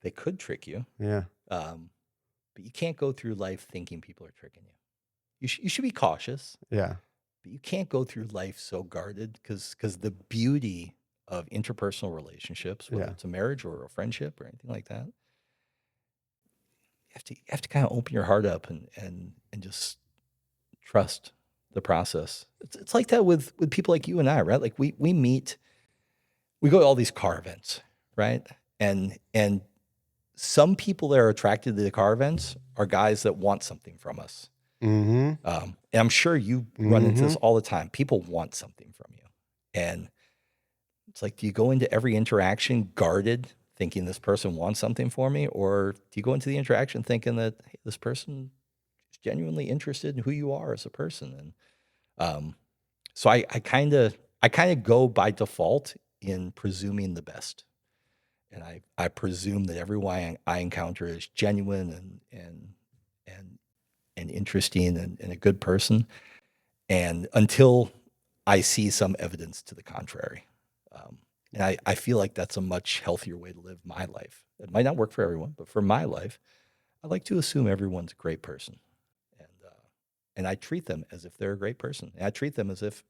they could trick you. Yeah. But you can't go through life thinking people are tricking you. You should be cautious. Yeah. But you can't go through life so guarded because the beauty of interpersonal relationships, whether it's a marriage or a friendship or anything like that, you have to kind of open your heart up and just trust the process. It's like that with people like you and I, right? Like we meet, we go to all these car events, right? And some people that are attracted to the car events are guys that want something from us. Mm-hmm. And I'm sure you run into this all the time. People want something from you. And it's like, do you go into every interaction guarded, thinking this person wants something for me? Or do you go into the interaction thinking that, hey, this person is genuinely interested in who you are as a person? And so I kind of go by default in presuming the best. And I presume that everyone I encounter is genuine and interesting and a good person. And until I see some evidence to the contrary. And I feel like that's a much healthier way to live my life. It might not work for everyone, but for my life, I like to assume everyone's a great person. And I treat them as if they're a great person. And I treat them as if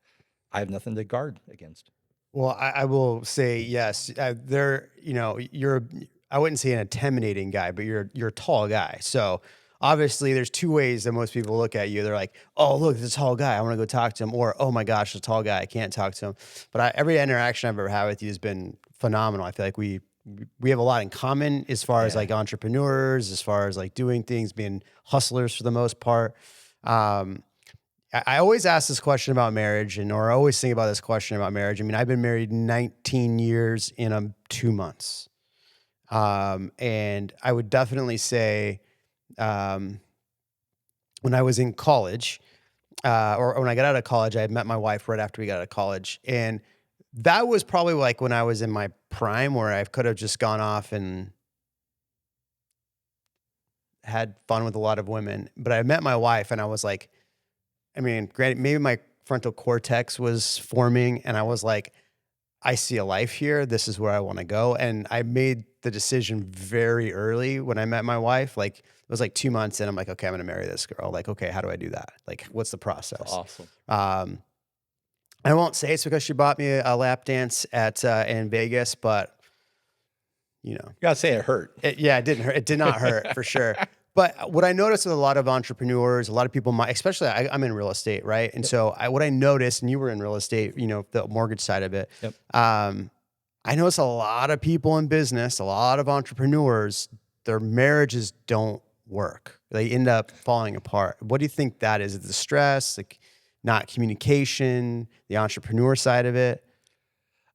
I have nothing to guard against. Well, I will say yes. You're I wouldn't say an intimidating guy, but you're a tall guy. So obviously, there's two ways that most people look at you. They're like, "Oh, look, this tall guy. I want to go talk to him," or "Oh my gosh, this tall guy. I can't talk to him." But every interaction I've ever had with you has been phenomenal. I feel like we have a lot in common as far as like entrepreneurs, as far as like doing things, being hustlers for the most part. I always ask this question about marriage or I always think about this question about marriage. I mean, I've been married 19 years in 2 months. And I would definitely say, when I was in college, or when I got out of college, I had met my wife right after we got out of college. And that was probably like when I was in my prime where I could have just gone off and had fun with a lot of women. But I met my wife and I was like, I mean, granted, maybe my frontal cortex was forming and I was like, I see a life here. This is where I want to go. And I made the decision very early when I met my wife. Like it was like 2 months in. I'm like, okay, I'm going to marry this girl. Like, okay, how do I do that? Like, what's the process? That's awesome. I won't say it's because she bought me a lap dance in Vegas, but you gotta say it hurt. It didn't hurt. It did not hurt for sure. But what I noticed with a lot of entrepreneurs, a lot of people, especially I'm in real estate, right? And so what I noticed, and you were in real estate, the mortgage side of it. Yep. I noticed a lot of people in business, a lot of entrepreneurs, their marriages don't work. They end up falling apart. What do you think that is? Is it the stress, like not communication, the entrepreneur side of it?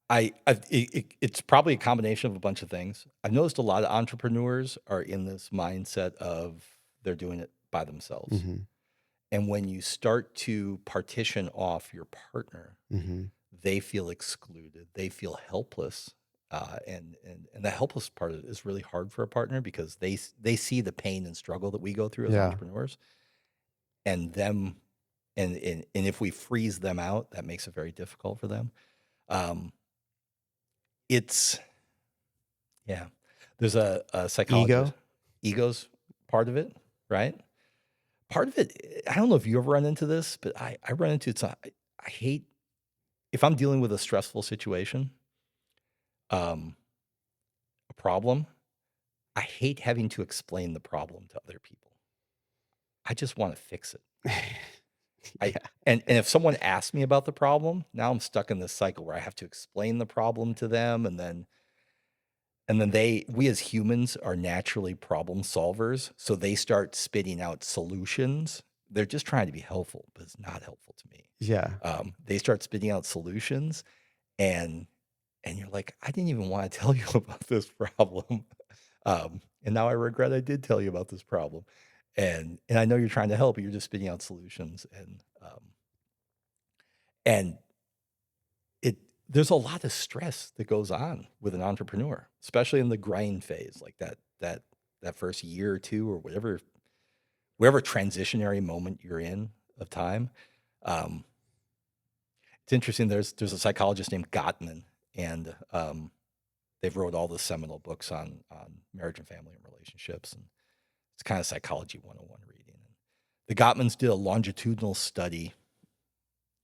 It's probably a combination of a bunch of things. I've noticed a lot of entrepreneurs are in this mindset of they're doing it by themselves. Mm-hmm. And when you start to partition off your partner, Mm-hmm. they feel excluded. They feel helpless. And the helpless part of it is really hard for a partner because they see the pain and struggle that we go through as Yeah. entrepreneurs, and them, and if we freeze them out, that makes it very difficult for them. It's yeah. There's a psychologist. Ego's part of it, right? Part of it, I don't know if you ever run into this, but I run into it. I hate if I'm dealing with a stressful situation, a problem. I hate having to explain the problem to other people. I just want to fix it. Yeah. And if someone asks me about the problem, now I'm stuck in this cycle where I have to explain the problem to them, and then we as humans are naturally problem solvers, so they start spitting out solutions. They're just trying to be helpful, but it's not helpful to me. Yeah. They start spitting out solutions, and you're like, I didn't even want to tell you about this problem. And now I regret I did tell you about this problem. And I know you're trying to help, but you're just spitting out solutions. And there's a lot of stress that goes on with an entrepreneur, especially in the grind phase, like that first year or two, or whatever transitionary moment you're in of time. It's interesting. There's a psychologist named Gottman, and they've wrote all the seminal books on marriage and family and relationships, and it's kind of psychology 101 reading. And the Gottmans did a longitudinal study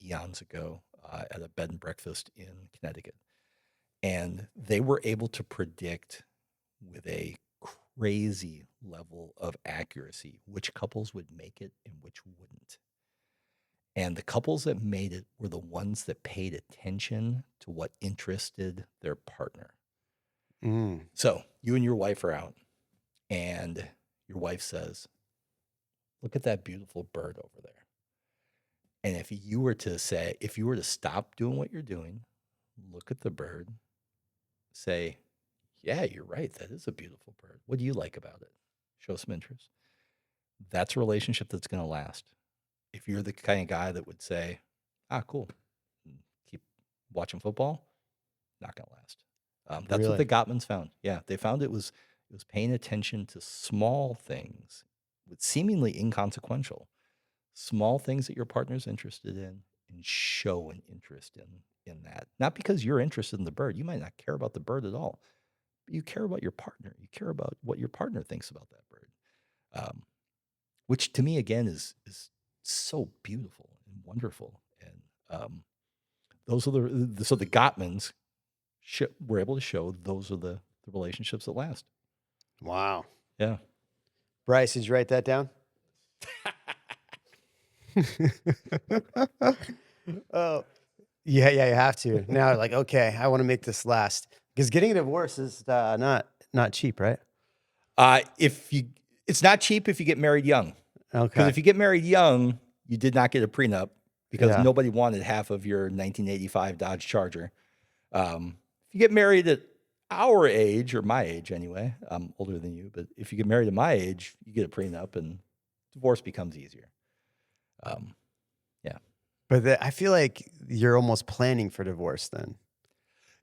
eons ago at a bed and breakfast in Connecticut, and they were able to predict with a crazy level of accuracy which couples would make it and which wouldn't. And the couples that made it were the ones that paid attention to what interested their partner. So you and your wife are out, and your wife says, look at that beautiful bird over there. And if you were to stop doing what you're doing, look at the bird, say, yeah, you're right, that is a beautiful bird. What do you like about it? Show some interest. That's a relationship that's going to last. If you're the kind of guy that would say, cool, keep watching football, not going to last. That's Really? what the Gottmans found. Yeah, they found it was paying attention to small things, with seemingly inconsequential, small things that your partner's interested in, and show an interest in that. Not because you're interested in the bird. You might not care about the bird at all, but you care about your partner. You care about what your partner thinks about that bird, which to me, again, is so beautiful and wonderful. And those are so the Gottmans were able to show those are the relationships that last. Wow. Yeah. Bryce, did you write that down? Oh, yeah, you have to. Now, like, okay, I want to make this last, because getting a divorce is not cheap, right? It's not cheap if you get married young. Because Okay. if you get married young, you did not get a prenup because Yeah. nobody wanted half of your 1985 Dodge Charger. If you get married at our age, or my age anyway, I'm older than you, but if you get married at my age, you get a prenup and divorce becomes easier. Yeah. But I feel like you're almost planning for divorce then.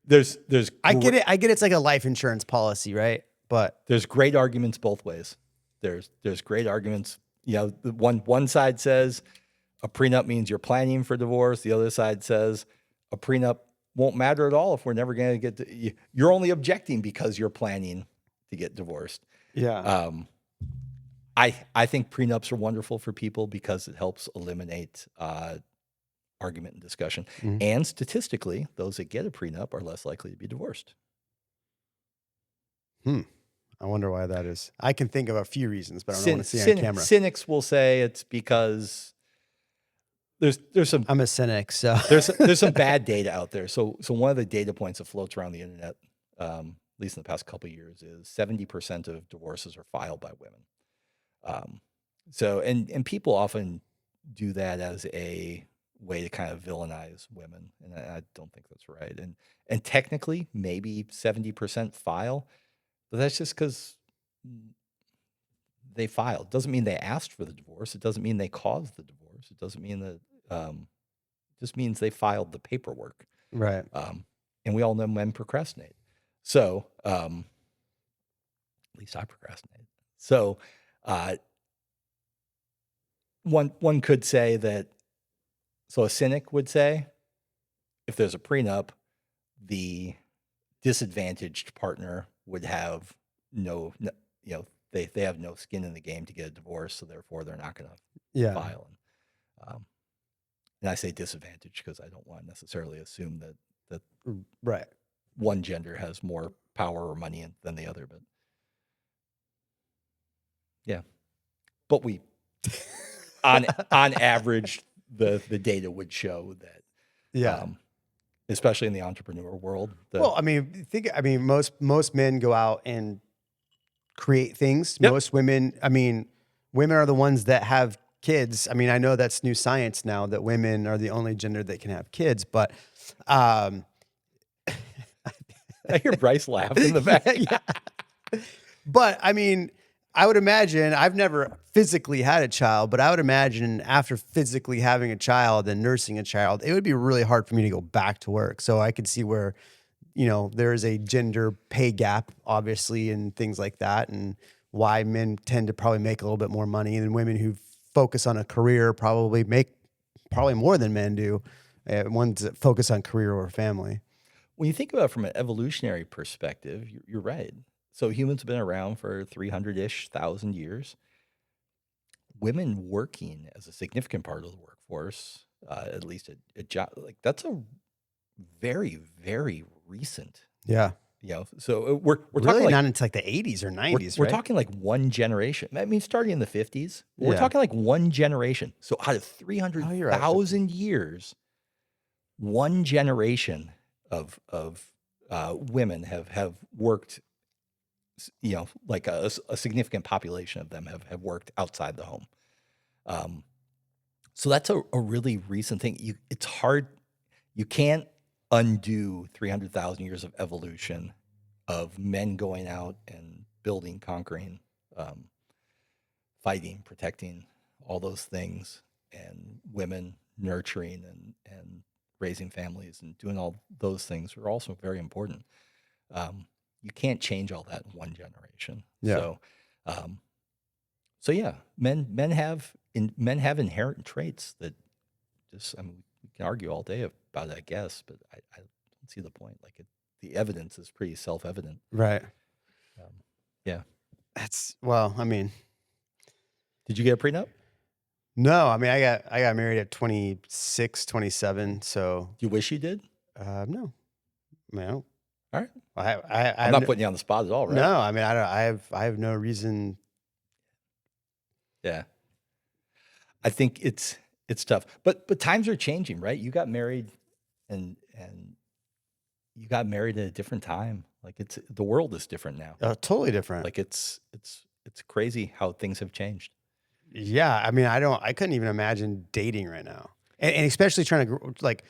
There's I get it. It's like a life insurance policy, right? But there's great arguments both ways. There's great arguments. You know, the one side says a prenup means you're planning for divorce. The other side says a prenup won't matter at all if we're never going to get you're only objecting because you're planning to get divorced. yeah, I think prenups are wonderful for people because it helps eliminate argument and discussion. Mhm. And statistically, those that get a prenup are less likely to be divorced. I wonder why that is. I can think of a few reasons, but I don't want to see on camera. Cynics will say it's because there's some I'm a cynic, so there's some bad data out there. So one of the data points that floats around the internet, at least in the past couple of years, is 70% of divorces are filed by women. So people often do that as a way to kind of villainize women, and I don't think that's right. And technically, maybe 70% file, but that's just because they filed. Doesn't mean they asked for the divorce. It doesn't mean they caused the divorce. It doesn't mean that. Just means they filed the paperwork. right. And we all know men procrastinate. So, at least I procrastinate. So, one could say that, so a cynic would say, if there's a prenup, the disadvantaged partner would have no they have no skin in the game to get a divorce, so therefore they're not going to Yeah. file. And I say disadvantaged because I don't want to necessarily assume that Right. one gender has more power or money than the other, but yeah. But we, on average, the data would show that, Yeah. especially in the entrepreneur world. Well, I mean, most men go out and create things. Yep. Most women, women are the ones that have kids. I mean, I know that's new science now that women are the only gender that can have kids, but I hear Bryce laugh in the back. yeah. But I mean, I would imagine, I've never physically had a child, but I would imagine after physically having a child and nursing a child, it would be really hard for me to go back to work. So I could see where, there is a gender pay gap, obviously, and things like that, and why men tend to probably make a little bit more money, and women who focus on a career probably make more than men do, ones that focus on career or family. When you think about it from an evolutionary perspective, you're right. So humans have been around for 300-ish thousand years. Women working as a significant part of the workforce, at least a job, like that's a very, very recent. Yeah. So we're Really talking like, not until like the 80s or 90s, we're right? talking like one generation. I mean, starting in the 50s, we're Yeah. talking like one generation. So out of 300,000 years, one generation of women have worked, like a significant population of them have worked outside the home. So that's a really recent thing. It's hard. You can't undo 300,000 years of evolution of men going out and building, conquering, fighting, protecting, all those things, and women nurturing and raising families and doing all those things are also very important. You can't change all that in one generation. Yeah. So yeah, men have inherent traits that just, I mean, we can argue all day about it, I guess, but I don't see the point. Like the evidence is pretty self-evident. Right. Yeah. Did you get a prenup? No, I mean, I got married at 26, 27. So Do you wish you did? no, I mean, I don't. All right. I'm not putting you on the spot at all, right? No, I mean, I have no reason. Yeah. I think it's tough, but times are changing, right? You got married and you got married at a different time. Like the world is different now. Totally different. Like it's crazy how things have changed. Yeah. I mean, I couldn't even imagine dating right now. And especially trying to, like,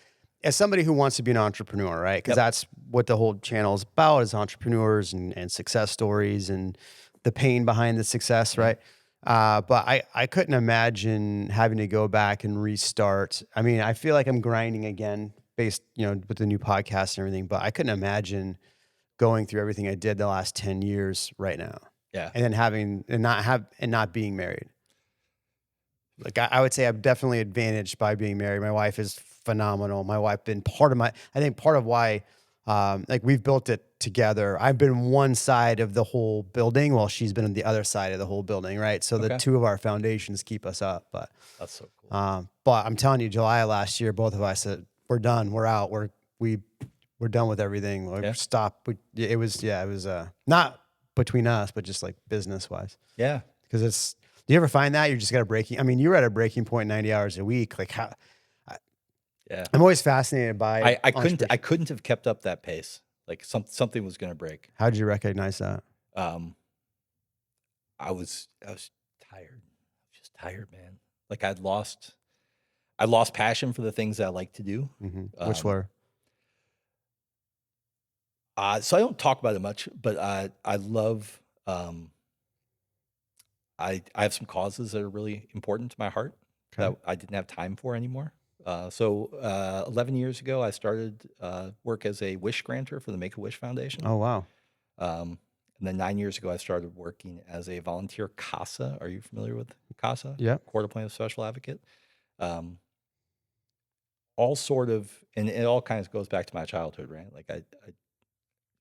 as somebody who wants to be an entrepreneur, right? Because that's what the whole channel is about, is entrepreneurs and success stories and the pain behind the success, right? But I couldn't imagine having to go back and restart. I mean, I feel like I'm grinding again based, with the new podcast and everything, but I couldn't imagine going through everything I did the last 10 years right now. Yeah. And then not being married. Like I would say I'm definitely advantaged by being married. My wife is phenomenal. My wife been part of why, like we've built it together. I've been one side of the whole building while she's been on the other side of the whole building. Right. So the two of our foundations keep us up, but that's so cool. But I'm telling you, July of last year, both of us said, we're done. We're out. We're done with everything. We're stop. It was not between us, but just like business wise. Yeah. Because do you ever find that you're just got a breaking? I mean, you were at a breaking point 90 hours a week. Like how? Yeah. I'm always fascinated by. I couldn't have kept up that pace. Like something was going to break. How did you recognize that? I was tired. Just tired, man. Like I lost passion for the things that I like to do. Mm-hmm. Which were? So I don't talk about it much, but I love. I have some causes that are really important to my heart that I didn't have time for anymore. So 11 years ago, I started work as a wish granter for the Make-A-Wish Foundation. Oh, wow. And then 9 years ago, I started working as a volunteer CASA. Are you familiar with CASA? Yeah. Court Appointed Special Advocate. All sort of, and it all kind of goes back to my childhood, right? Like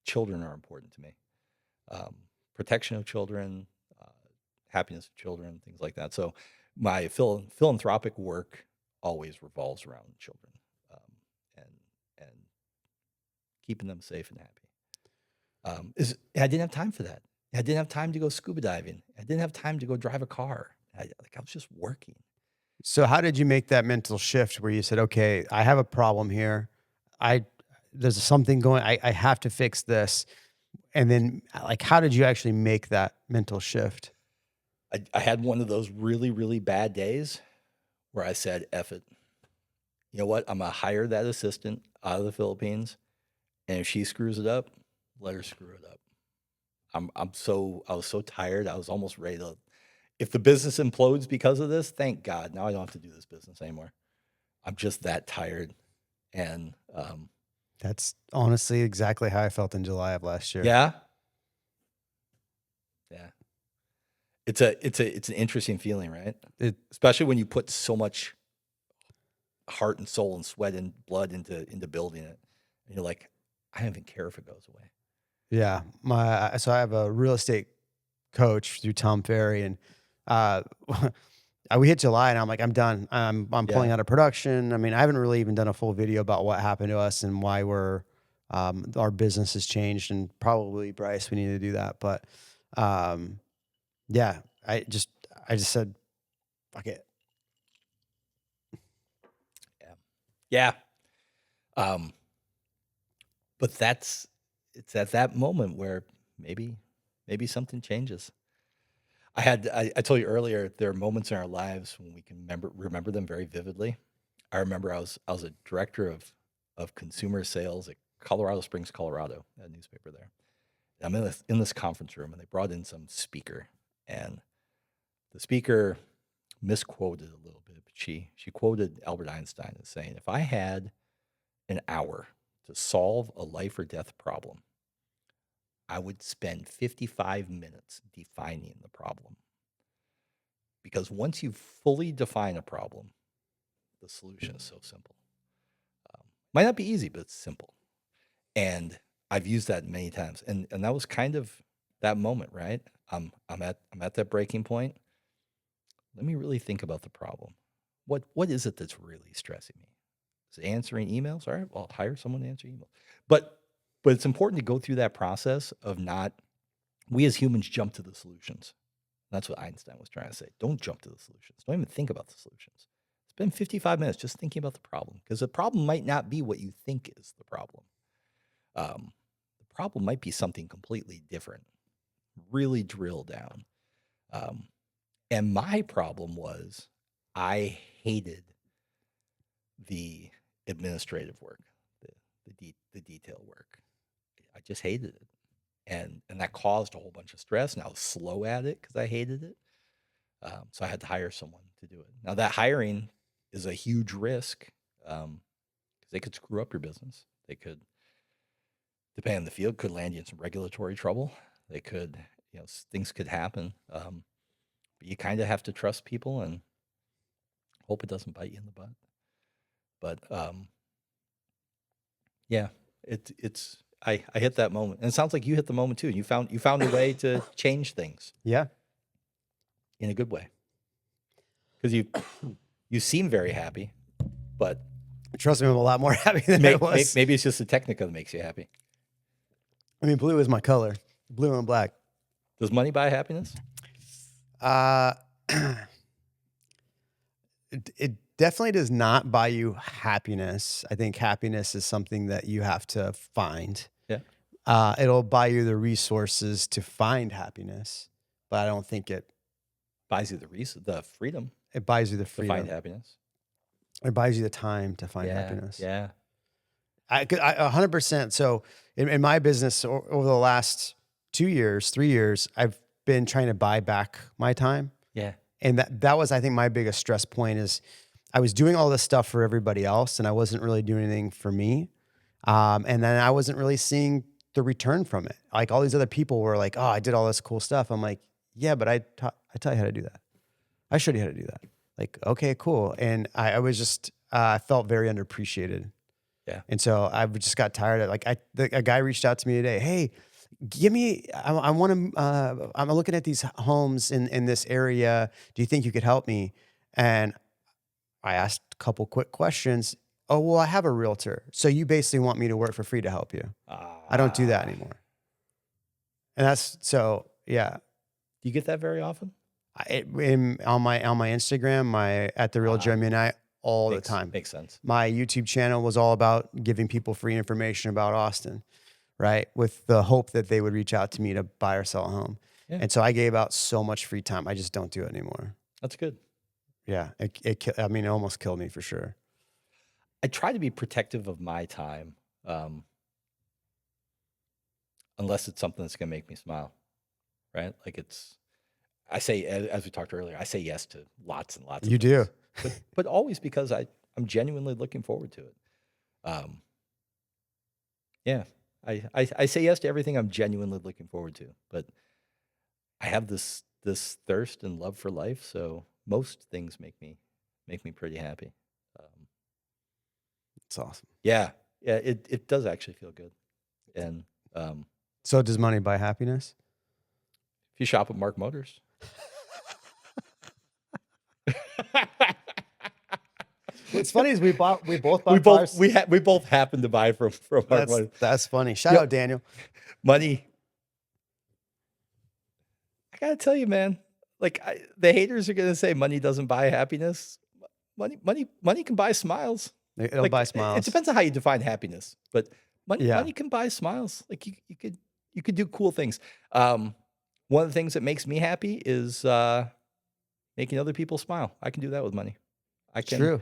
children are important to me. Protection of children, happiness of children, things like that. So my philanthropic work always revolves around children, and keeping them safe and happy. I didn't have time for that. I didn't have time to go scuba diving. I didn't have time to go drive a car. I was just working. So how did you make that mental shift where you said, okay, I have a problem here. There's something going, I have to fix this. And then like, how did you actually make that mental shift? I had one of those really, really bad days where I said, F it. You know what? I'm going to hire that assistant out of the Philippines. And if she screws it up, let her screw it up. I was so tired. I was almost ready to, if the business implodes because of this, thank God. Now I don't have to do this business anymore. I'm just that tired. And that's honestly exactly how I felt in July of last year. Yeah. Yeah. It's an interesting feeling, right? Especially when you put so much heart and soul and sweat and blood into building it. And you're like, I don't even care if it goes away. Yeah. So I have a real estate coach through Tom Ferry, and we hit July and I'm like, I'm done. I'm pulling out of production. I mean, I haven't really even done a full video about what happened to us and why our business has changed, and probably Bryce, we need to do that. But, yeah, I just said, fuck it. Yeah. But it's at that moment where maybe something changes. I told you earlier, there are moments in our lives when we can remember them very vividly. I remember I was a director of consumer sales at Colorado Springs, Colorado, a newspaper there. And I'm in this conference room, and they brought in some speaker, and the speaker misquoted a little bit, but she quoted Albert Einstein as saying, if I had an hour to solve a life or death problem, I would spend 55 minutes defining the problem. Because once you fully define a problem, the solution is so simple. Might not be easy, but it's simple. And I've used that many times. And that was kind of that moment, right? I'm at that breaking point. Let me really think about the problem. What is it that's really stressing me? Is it answering emails? All right, well, I'll hire someone to answer emails. But it's important to go through that process of not, we as humans jump to the solutions. That's what Einstein was trying to say. Don't jump to the solutions. Don't even think about the solutions. Spend 55 minutes just thinking about the problem, because the problem might not be what you think is the problem. The problem might be something completely different. Really drill down. And my problem was I hated the administrative work, the detail work. I just hated it. And that caused a whole bunch of stress, and I was slow at it because I hated it. So I had to hire someone to do it. Now, that hiring is a huge risk, because they could screw up your business. They could, depending on the field, could land you in some regulatory trouble. They could, things could happen. But you kind of have to trust people and hope it doesn't bite you in the butt. But yeah, I hit that moment, and it sounds like you hit the moment too. And you found a way to change things. Yeah, in a good way, because you seem very happy, but trust me, I'm a lot more happy than I was. Maybe it's just the Technica that makes you happy. I mean, blue is my color, blue and black. Does money buy happiness? It definitely does not buy you happiness. I think happiness is something that you have to find. Yeah. It'll buy you the resources to find happiness, but I don't think it buys you the freedom. It buys you the freedom to find happiness. It buys you the time to find happiness. Yeah. I 100%. So in my business over the last 2 years, 3 years, I've been trying to buy back my time. Yeah. And that was, I think, my biggest stress point is I was doing all this stuff for everybody else and I wasn't really doing anything for me. And then I wasn't really seeing the return from it. Like all these other people were like, oh, I did all this cool stuff. I'm like, yeah, but I taught you how to do that. I showed you how to do that. Like, okay, cool. And I was just, I felt very underappreciated. Yeah. And so I just got tired of like, a guy reached out to me today. Hey, give me, I want to, I'm looking at these homes in this area. Do you think you could help me? And I asked a couple quick questions. Oh, well, I have a realtor. So you basically want me to work for free to help you. I don't do that anymore. And that's, so yeah. Do you get that very often? On my Instagram, at the real Jeremy and I, all the time. Makes sense. My YouTube channel was all about giving people free information about Austin, right? With the hope that they would reach out to me to buy or sell a home. Yeah. And so I gave out so much free time. I just don't do it anymore. That's good. Yeah. It almost killed me for sure. I try to be protective of my time, unless it's something that's going to make me smile, right? Like I say, as we talked earlier, I say yes to lots and lots of things. You do. But always because I'm genuinely looking forward to it. Yeah, I say yes to everything I'm genuinely looking forward to, but I have this thirst and love for life, so most things make me pretty happy. It's awesome. Yeah, it does actually feel good. And so does money buy happiness? If you shop at Mark Motors. What's funny is we both bought cars. We both happened to buy from Mark Motors. That's funny. Shout out Daniel. Money. I gotta tell you, man. Like the haters are gonna say money doesn't buy happiness. Money can buy smiles. It'll buy smiles. It depends on how you define happiness, but money can buy smiles. Like you could do cool things. One of the things that makes me happy is making other people smile. I can do that with money. True.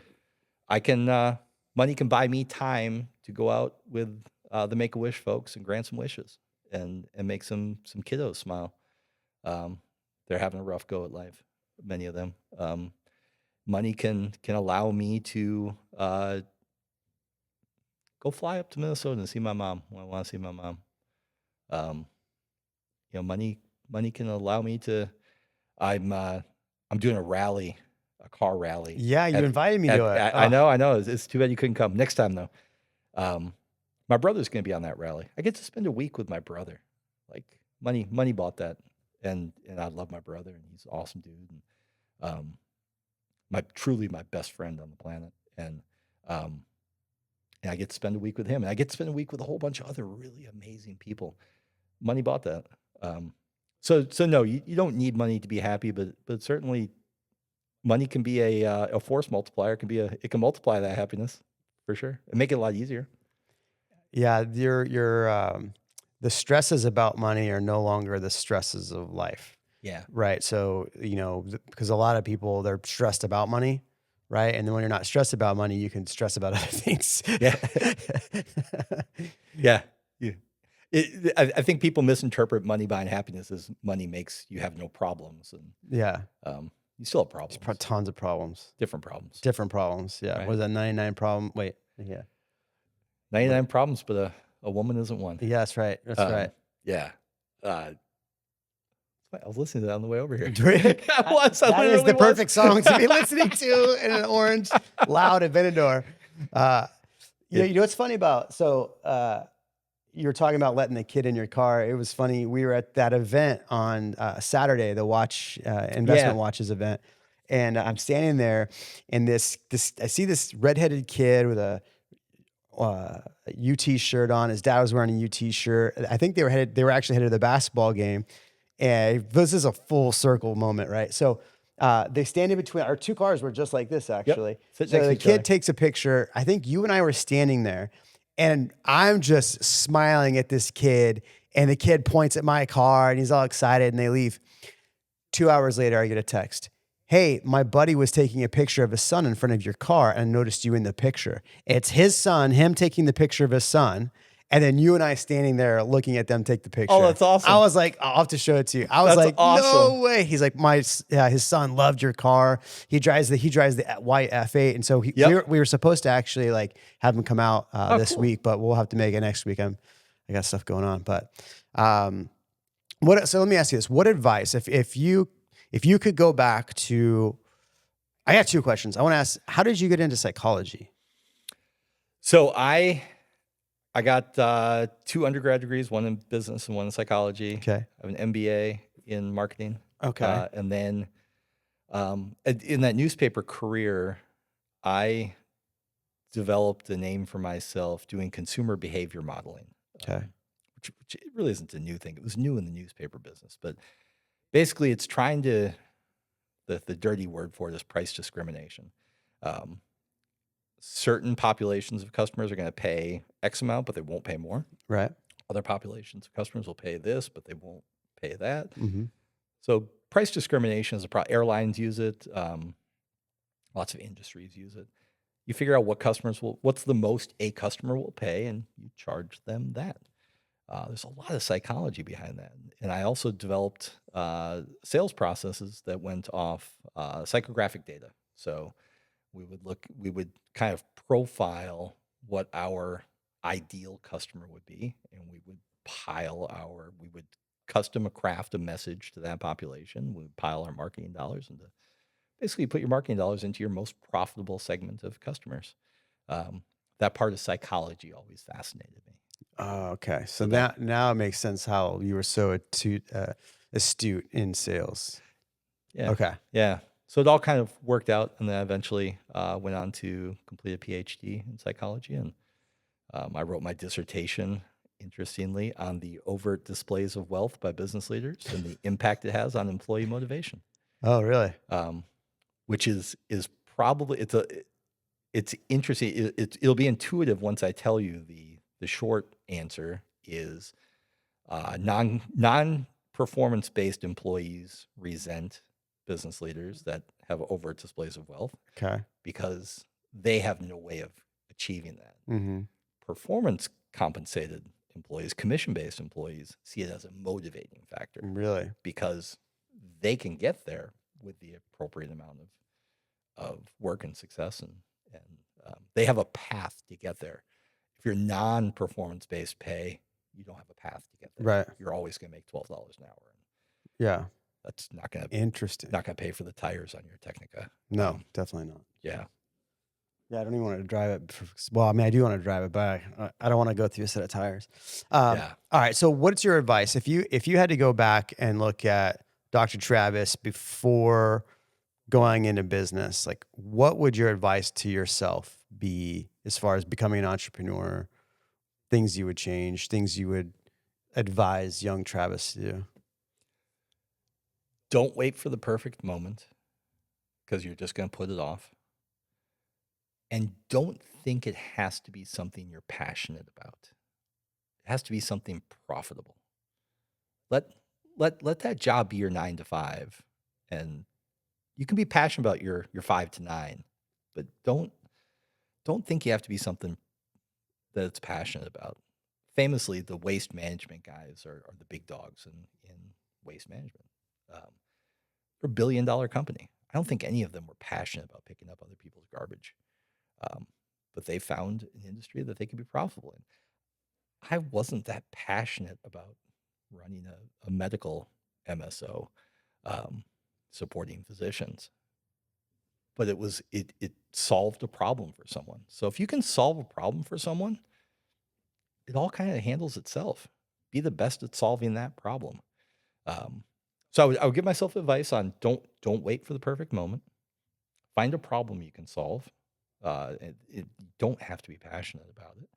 Money can buy me time to go out with the Make-A-Wish folks and grant some wishes and make some kiddos smile. They're having a rough go at life, many of them. Money can allow me to go fly up to Minnesota and see my mom when I want to see my mom. Money can allow me to. I'm doing a car rally. Yeah, you invited me to it. I know. It's too bad you couldn't come. Next time though, my brother's going to be on that rally. I get to spend a week with my brother. Like money bought that, and I love my brother, and he's an awesome dude. And, truly my best friend on the planet, and I get to spend a week with him, and I get to spend a week with a whole bunch of other really amazing people. Money bought that. So no, you don't need money to be happy, but certainly money can be a force multiplier. It can multiply that happiness for sure and make it a lot easier. Yeah, the stresses about money are no longer the stresses of life. Yeah. Right. So, because a lot of people, they're stressed about money, right? And then when you're not stressed about money, you can stress about other things. Yeah. Yeah. I think people misinterpret money buying happiness as money makes you have no problems. And yeah. You still have problems. Tons of problems. Different problems. Yeah. Right. What is that 99 problem? Wait. Yeah. 99 problems, but a woman isn't one. Yeah, that's right. That's right. Yeah. I was listening to that on the way over here. That is the perfect song to be listening to in an orange, loud Aventador. You know what's funny about, you were talking about letting the kid in your car. It was funny. We were at that event on Saturday, the investment watches event. And I'm standing there and I see this redheaded kid with a UT shirt on. His dad was wearing a UT shirt. I think they were actually headed to the basketball game. And this is a full circle moment, right? So they stand in between. Our two cars were just like this, actually. Yep. So the kid takes a picture. I think you and I were standing there, and I'm just smiling at this kid, and the kid points at my car, and he's all excited, and they leave. 2 hours later, I get a text. Hey, my buddy was taking a picture of his son in front of your car and noticed you in the picture. It's his son, him taking the picture of his son. And then you and I standing there looking at them take the picture. Oh, that's awesome. I was like, I'll have to show it to you. I was That's like, awesome. no way. He's like, his son loved your car. He drives the white F8. And so we were supposed to actually like have him come out this cool. week, but we'll have to make it next week. I got stuff going on, but so let me ask you this. What advice, if you could go back to, I got two questions. I want to ask, how did you get into psychology? So I got 2 undergrad degrees, one in business and one in psychology. Okay. I have an MBA in marketing. Okay. And then in that newspaper career, I developed a name for myself doing consumer behavior modeling. Okay. Which it really isn't a new thing. It was new in the newspaper business, but basically it's trying to, the dirty word for it is price discrimination. Certain populations of customers are going to pay X amount, but they won't pay more. Right. Other populations of customers will pay this, but they won't pay that. Mm-hmm. So price discrimination is a problem. Airlines use it. Lots of industries use it. You figure out what's the most a customer will pay, and you charge them that. There's a lot of psychology behind that. And I also developed sales processes that went off psychographic data. So we would kind of profile what our ideal customer would be, and we would custom craft a message to that population. We would pile our marketing dollars into, basically put your marketing dollars into your most profitable segment of customers. That part of psychology always fascinated me. Oh, okay. So now it makes sense how you were so astute in sales. Yeah. Okay. Yeah. So it all kind of worked out, and then I eventually went on to complete a PhD in psychology, and I wrote my dissertation, interestingly, on the overt displays of wealth by business leaders and the impact it has on employee motivation. Oh, really? Which is probably it's interesting. It'll be intuitive once I tell you the short answer is non-performance based employees resent business leaders that have overt displays of wealth. Okay. Because they have no way of achieving that. Mm-hmm. Performance compensated employees, commission based employees, see it as a motivating factor. Really? Because they can get there with the appropriate amount of work and success, and they have a path to get there. If you're non-performance based pay, you don't have a path to get there. Right. You're always going to make $12 an hour. Yeah. That's not going to Interesting. Not going to pay for the tires on your Technica. No, definitely not. Yeah. Yeah, I don't even want to drive it. Well, I mean, I do want to drive it, but I don't want to go through a set of tires. Yeah. All right. So, what's your advice if you had to go back and look at Dr. Travis before going into business? Like, what would your advice to yourself be as far as becoming an entrepreneur? Things you would change, things you would advise young Travis to do. Don't wait for the perfect moment, because you're just going to put it off. And don't think it has to be something you're passionate about. It has to be something profitable. Let that job be your 9 to 5, and you can be passionate about your 5 to 9, but don't think you have to be something that it's passionate about. Famously, the waste management guys are the big dogs in waste management. They're $1 billion company. I don't think any of them were passionate about picking up other people's garbage. But they found an industry that they could be profitable in. I wasn't that passionate about running a medical MSO, supporting physicians. But it solved a problem for someone. So if you can solve a problem for someone, it all kind of handles itself. Be the best at solving that problem. So I would give myself advice on don't wait for the perfect moment. Find a problem you can solve. You don't have to be passionate about it.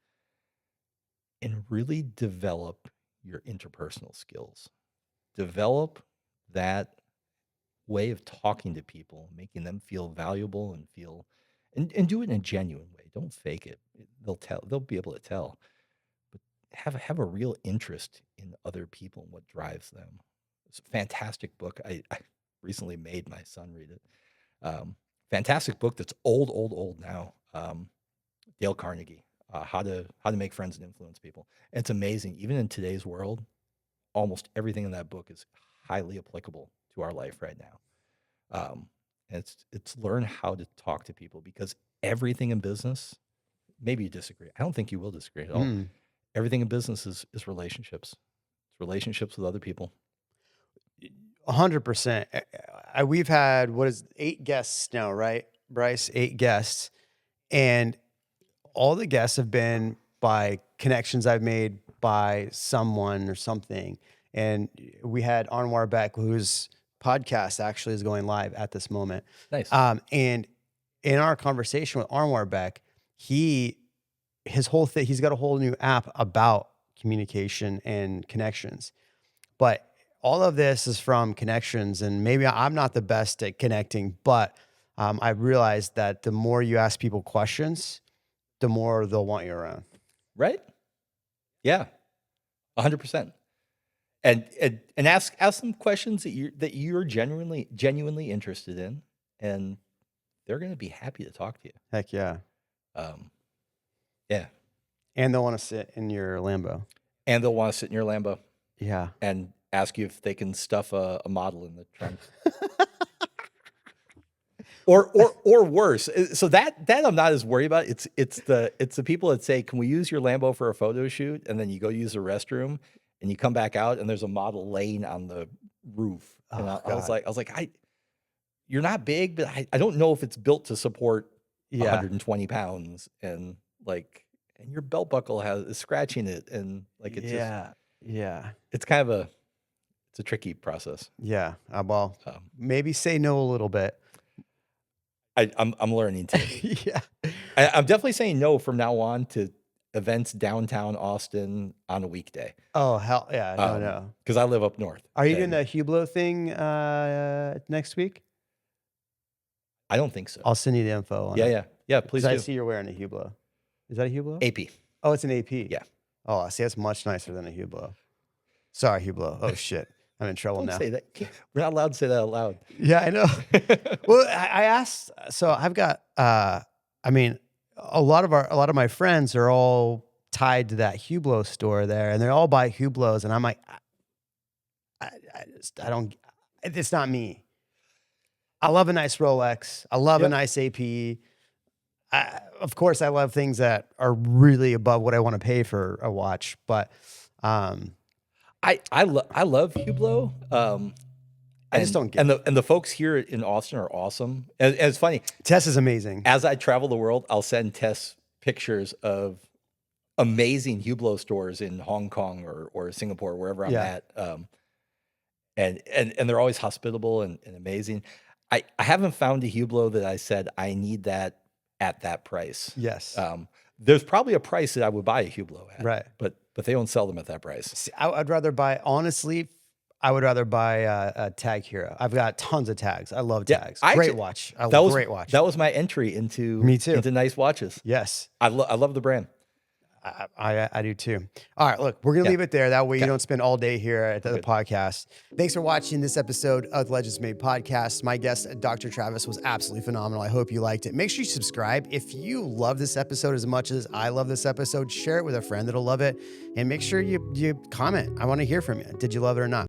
And really develop your interpersonal skills. Develop that way of talking to people, making them feel valuable and do it in a genuine way. Don't fake it. They'll be able to tell. But have a real interest in other people and what drives them. It's a fantastic book. I recently made my son read it. Fantastic book that's old now. Dale Carnegie, how to make friends and influence people. And it's amazing. Even in today's world, almost everything in that book is highly applicable to our life right now. And it's learn how to talk to people, because everything in business, maybe you disagree. I don't think you will disagree at all. Everything in business is relationships. It's relationships with other people. 100%. We've had, 8 guests now, right, Bryce? 8 guests. And all the guests have been by connections I've made by someone or something. And we had Anwar Beck, whose podcast actually is going live at this moment. Nice. And in our conversation with Anwar Beck, his whole thing, he's got a whole new app about communication and connections. But all of this is from connections, and maybe I'm not the best at connecting, but I realized that the more you ask people questions, the more they'll want you around. Right? Yeah, 100%. And ask them questions that you're genuinely interested in, and they're going to be happy to talk to you. Heck yeah. Yeah. And they'll want to sit in your Lambo. And they'll want to sit in your Lambo. Yeah. And ask you if they can stuff a model in the trunk. or worse. So that I'm not as worried about. It's the people that say, "Can we use your Lambo for a photo shoot?" And then you go use the restroom, and you come back out, and there's a model laying on the roof. And I was like, you're not big, but I don't know if it's built to support 120 pounds, and your belt buckle is scratching it, and it's kind of it's a tricky process. Yeah. Well, maybe say no a little bit. I'm learning to. Yeah. I'm definitely saying no from now on to events downtown Austin on a weekday. Oh, hell yeah. No. Because I live up north. Are you doing the Hublot thing next week? I don't think so. I'll send you the info on it. Yeah, please do. I see you're wearing a Hublot. Is that a Hublot? AP. Oh, it's an AP. Yeah. Oh, I see. That's much nicer than a Hublot. Sorry, Hublot. Oh, shit. I'm in trouble now. Don't say that. We're not allowed to say that out loud. Yeah, I know. Well, I asked, so I've got, a lot of my friends are all tied to that Hublot store there, and they all buy Hublots, and I'm like, it's not me. I love a nice Rolex. I love a nice AP. Of course, I love things that are really above what I want to pay for a watch, but I love Hublot. I just don't get it. And the folks here in Austin are awesome. And it's funny. Tess is amazing. As I travel the world, I'll send Tess pictures of amazing Hublot stores in Hong Kong or Singapore, wherever I'm at. And they're always hospitable and amazing. I haven't found a Hublot that I said I need that at that price. Yes. There's probably a price that I would buy a Hublot at. Right. But they don't sell them at that price. See, I'd rather buy, honestly, a Tag Hero. I've got tons of tags. I love tags. Great watch. Great watch. That was my entry into Me too. into nice watches. Yes. I love the brand. I do too. All right, look, we're going to leave it there. That way you don't spend all day here at the podcast. Thanks for watching this episode of the Legends Made podcast. My guest, Dr. Travis, was absolutely phenomenal. I hope you liked it. Make sure you subscribe. If you love this episode as much as I love this episode, share it with a friend that'll love it. And make sure you comment. I want to hear from you. Did you love it or not?